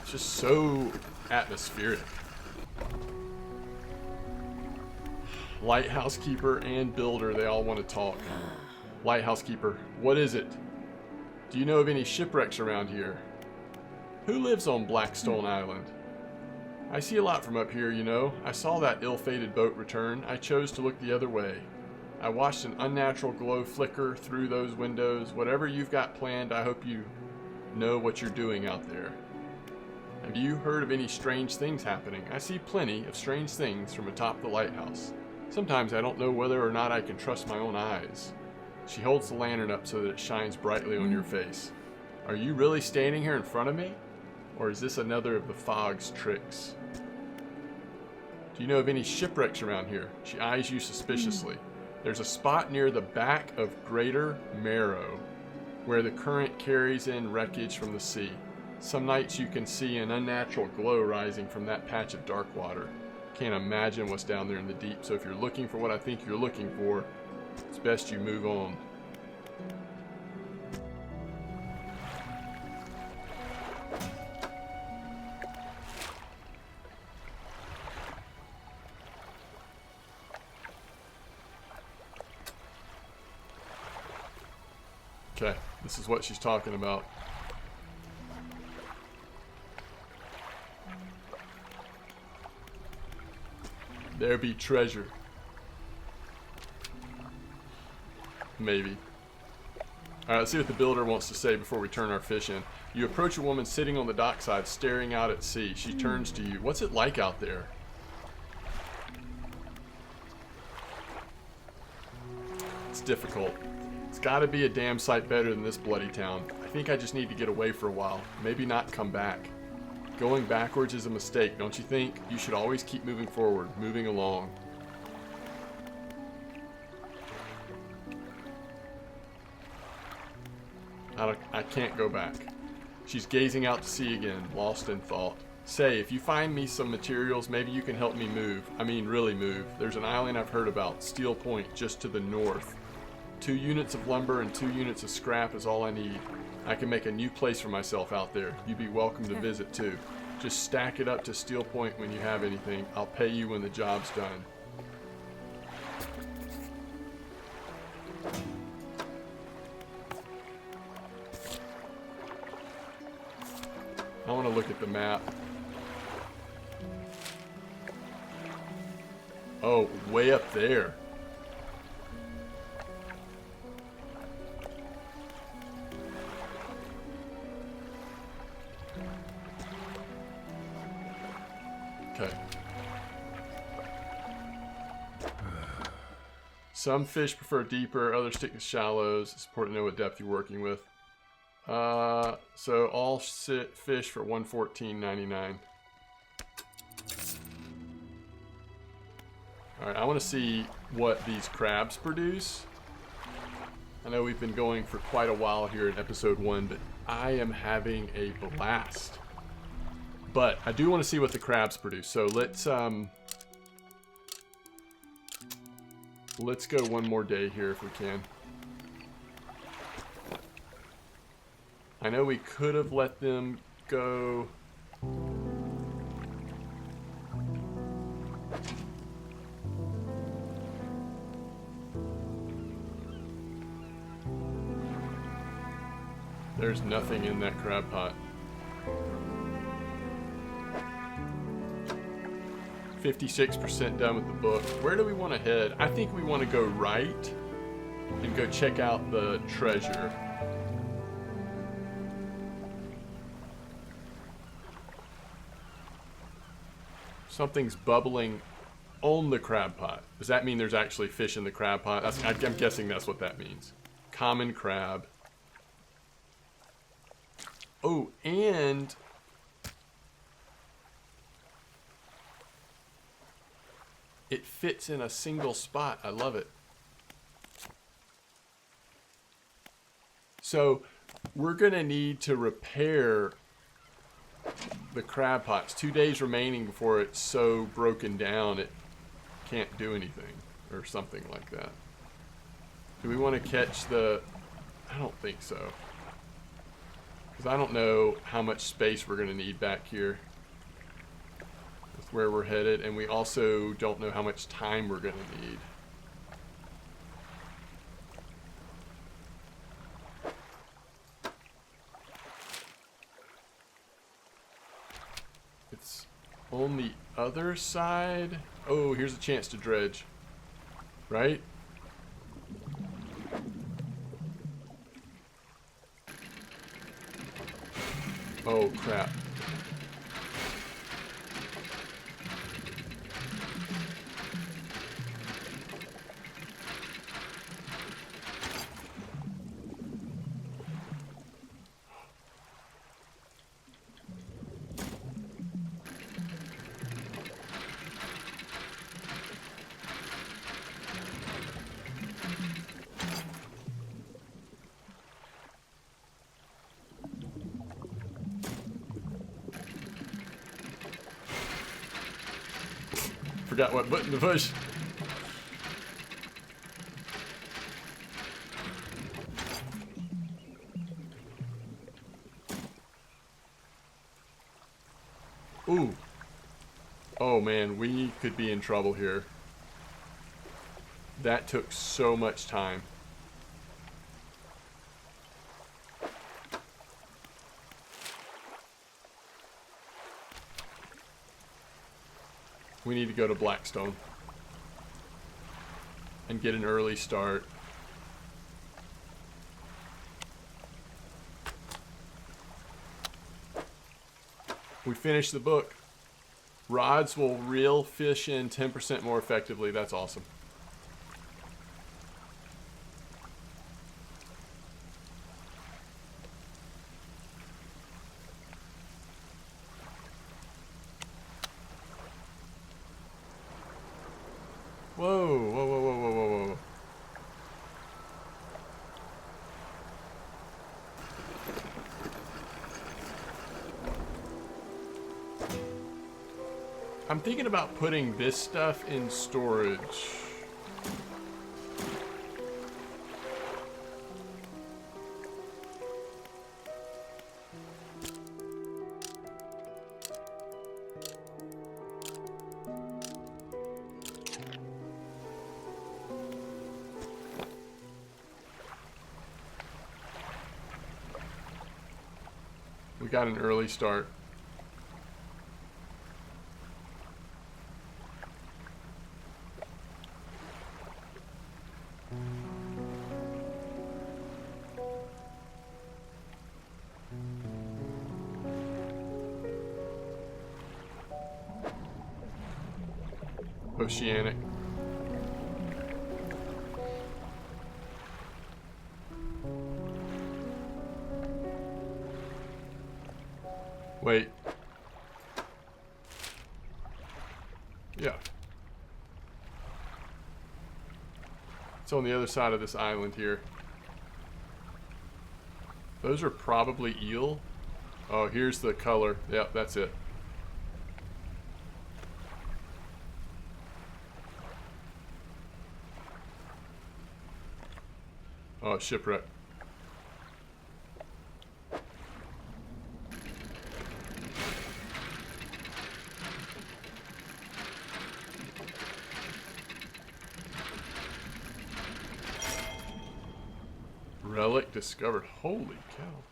It's just so atmospheric. Lighthouse keeper and builder, they all want to talk. Lighthouse keeper, what is it? Do you know of any shipwrecks around here? Who lives on Blackstone Island? I see a lot from up here, you know. I saw that ill-fated boat return. I chose to look the other way. I watched an unnatural glow flicker through those windows. Whatever you've got planned, I hope you know what you're doing out there. Have you heard of any strange things happening? I see plenty of strange things from atop the lighthouse. Sometimes I don't know whether or not I can trust my own eyes. She holds the lantern up so that it shines brightly on your face. Are you really standing here in front of me? Or is this another of the fog's tricks? Do you know of any shipwrecks around here? She eyes you suspiciously. There's a spot near the back of Greater Marrow where the current carries in wreckage from the sea. Some nights you can see an unnatural glow rising from that patch of dark water. Can't imagine what's down there in the deep, so if you're looking for what I think you're looking for, it's best you move on. Okay, this is what she's talking about. There be treasure. Maybe. Alright, let's see what the builder wants to say before we turn our fish in. You approach a woman sitting on the dockside, staring out at sea. She turns to you. What's it like out there? It's difficult. It's gotta be a damn sight better than this bloody town. I think I just need to get away for a while. Maybe not come back. Going backwards is a mistake, don't you think? You should always keep moving forward, moving along. I can't go back. She's gazing out to sea again, lost in thought. Say, if you find me some materials, maybe you can help me move. I mean, really move. There's an island I've heard about, Steel Point, just to the north. 2 units of lumber and 2 units of scrap is all I need. I can make a new place for myself out there. You'd be welcome to visit too. Just stack it up to Steel Point when you have anything. I'll pay you when the job's done. I want to look at the map. Oh, way up there. Okay. Some fish prefer deeper, others stick to shallows. It's important to know what depth you're working with. So all fish for $114.99. Alright, I want to see what these crabs produce. I know we've been going for quite a while here in episode 1, but I am having a blast. But I do want to see what the crabs produce. So let's go one more day here if we can. I know we could have let them go. There's nothing in that crab pot. 56% done with the book. Where do we want to head? I think we want to go right and go check out the treasure. Something's bubbling on the crab pot. Does that mean there's actually fish in the crab pot? I'm guessing that's what that means. Common crab. Oh, and it fits in a single spot. I love it. So we're going to need to repair the crab pots. 2 days remaining before it's so broken down it can't do anything or something like that. Do we want to catch the... I don't think so. Because I don't know how much space we're going to need back here with where we're headed, and we also don't know how much time we're going to need. It's on the other side. Oh, here's a chance to dredge. Right? Oh, crap. Forgot what button to push. Ooh. Oh man, we could be in trouble here. That took so much time. We need to go to Blackstone and get an early start. We finished the book. Rods will reel fish in 10% more effectively. That's awesome. Whoa, whoa, whoa, whoa, whoa, whoa, whoa. I'm thinking about putting this stuff in storage. We got an early start. oceanic. Wait. Yeah. It's on the other side of this island here. Those are probably eel. Oh, here's the color. Yep, that's it. Oh, shipwreck. Relic discovered. Holy cow.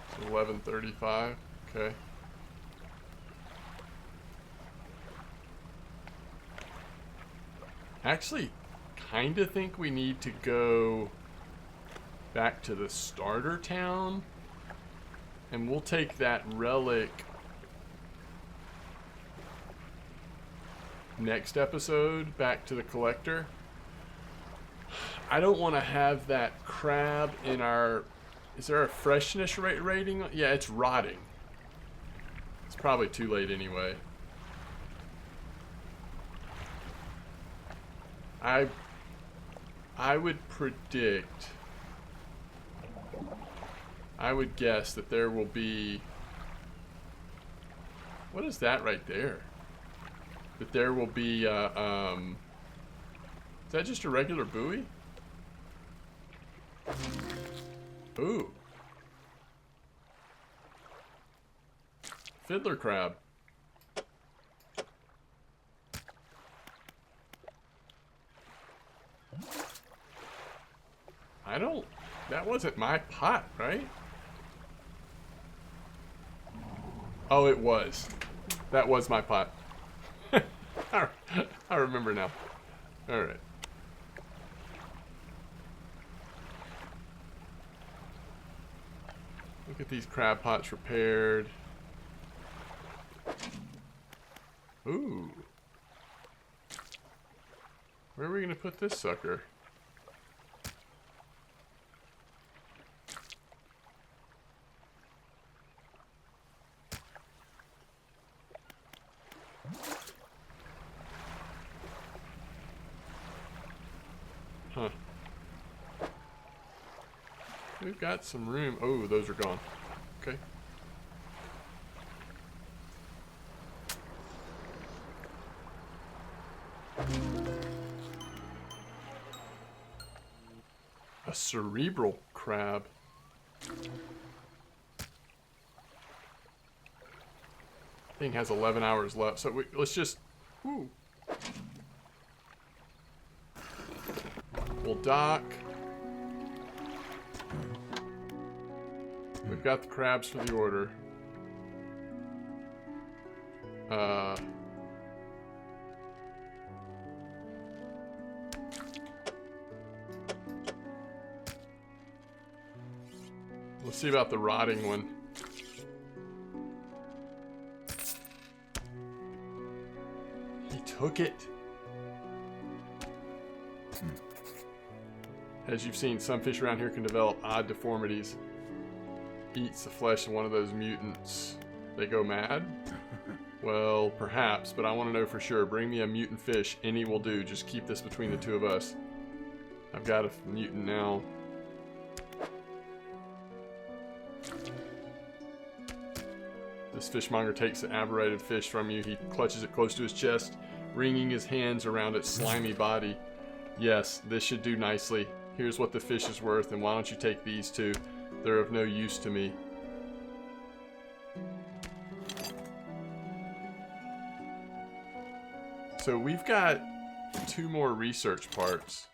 It's 11:35. Okay. Actually, kind of think we need to go back to the starter town, and we'll take that relic next episode back to the collector. I don't want to have that crab in our... Is there a freshness rating? Yeah, it's rotting. It's probably too late anyway. I would predict... I would guess that there will be... What is that right there? That there will be, is that just a regular buoy? Ooh. Fiddler crab. I don't... That wasn't my pot, right? Oh, it was. That was my pot. I remember now. Alright. Look at these crab pots repaired. Ooh. Where are we going to put this sucker? Huh. We've got some room. Oh, those are gone. Okay. A cerebral crab. Thing has 11 hours left, so let's just... Ooh. We'll dock. We've got the crabs for the order. Let's see about the rotting one. He took it. As you've seen, some fish around here can develop odd deformities. Eats the flesh of one of those mutants. They go mad? Well, perhaps, but I want to know for sure. Bring me a mutant fish. Any will do. Just keep this between the two of us. I've got a mutant now. This fishmonger takes the aberrated fish from you. He clutches it close to his chest, wringing his hands around its slimy body. Yes, this should do nicely. Here's what the fish is worth, and why don't you take these two? They're of no use to me. So we've got 2 more research parts.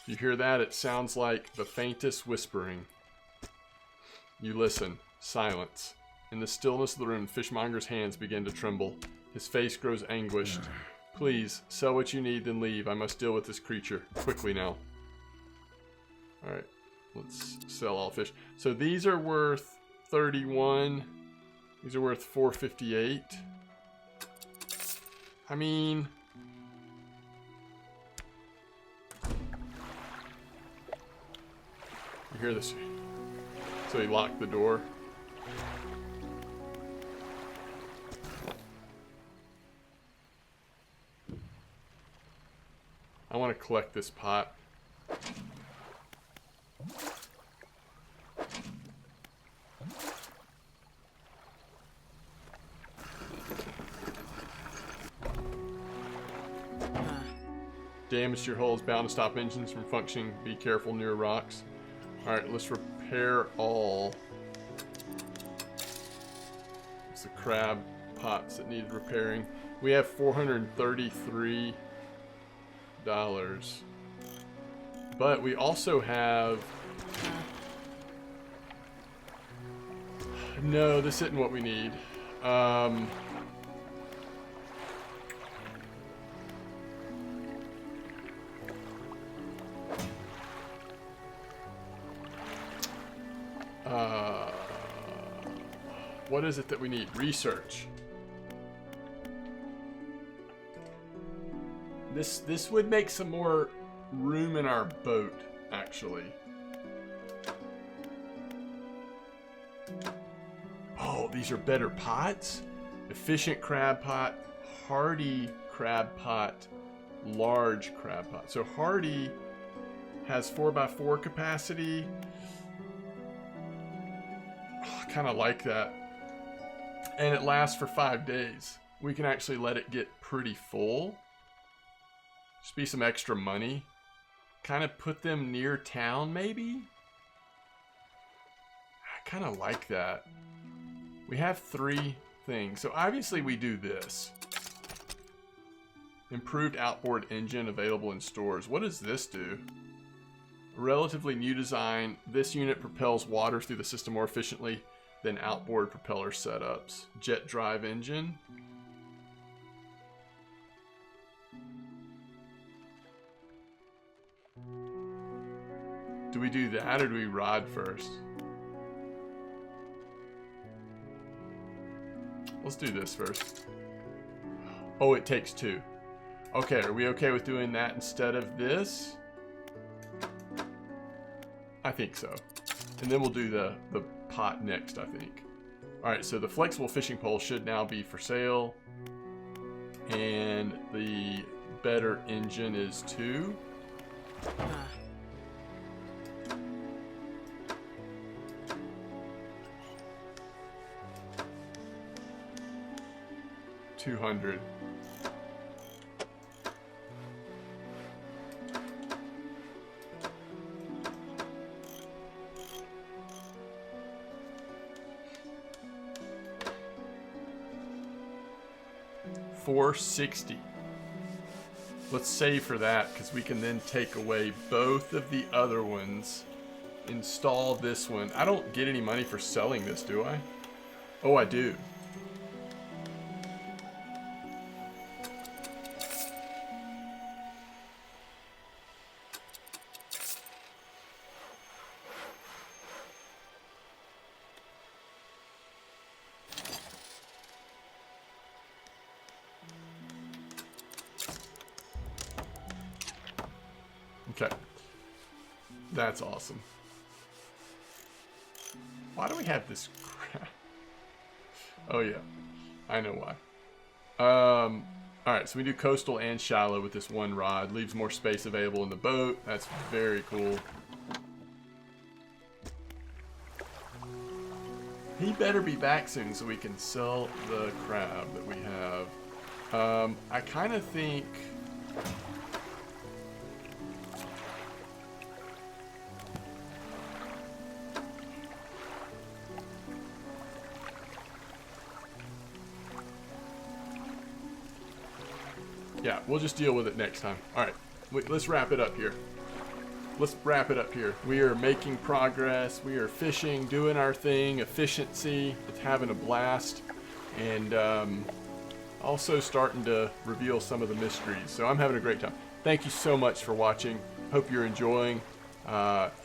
You hear that? It sounds like the faintest whispering. You listen. Silence. In the stillness of the room, the fishmonger's hands begin to tremble. His face grows anguished. Please, sell what you need, then leave. I must deal with this creature. Quickly now. All right, let's sell all fish. So these are worth 31. These are worth 458. I mean, you hear this? So he locked the door. I want to collect this pot. Damage to your hull is bound to stop engines from functioning. Be careful near rocks. Alright, let's repair all. It's the crab pots that need repairing. We have $433. But we also have... No, this isn't what we need. What is it that we need? Research. This would make some more room in our boat, actually. Oh, these are better pots? Efficient crab pot, hardy crab pot, large crab pot. So hardy has 4x4 capacity. Oh, I kind of like that. And it lasts for 5 days. We can actually let it get pretty full. Just be some extra money. Kind of put them near town, maybe? I kind of like that. We have 3 things. So obviously we do this. Improved outboard engine available in stores. What does this do? A relatively new design. This unit propels water through the system more efficiently than outboard propeller setups. Jet drive engine. Do we do that or do we rod first? Let's do this first. Oh, it takes 2. Okay, are we okay with doing that instead of this? I think so. And then we'll do the pot next, I think. Alright, so the flexible fishing pole should now be for sale. And the better engine is 2. 200. $460. Let's save for that because we can then take away both of the other ones. Install this one. I don't get any money for selling this, do I? Oh, I do. Okay. That's awesome. Why do we have this crap? Oh yeah, I know why. Alright, so we do coastal and shallow with this one rod. Leaves more space available in the boat. That's very cool. He better be back soon so we can sell the crab that we have. I kind of think... Yeah, we'll just deal with it next time. Alright, let's wrap it up here. We are making progress. We are fishing, doing our thing, efficiency. It's having a blast. And also starting to reveal some of the mysteries. So I'm having a great time. Thank you so much for watching. Hope you're enjoying.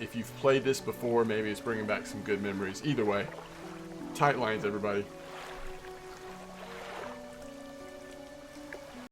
If you've played this before, maybe it's bringing back some good memories. Either way, tight lines, everybody.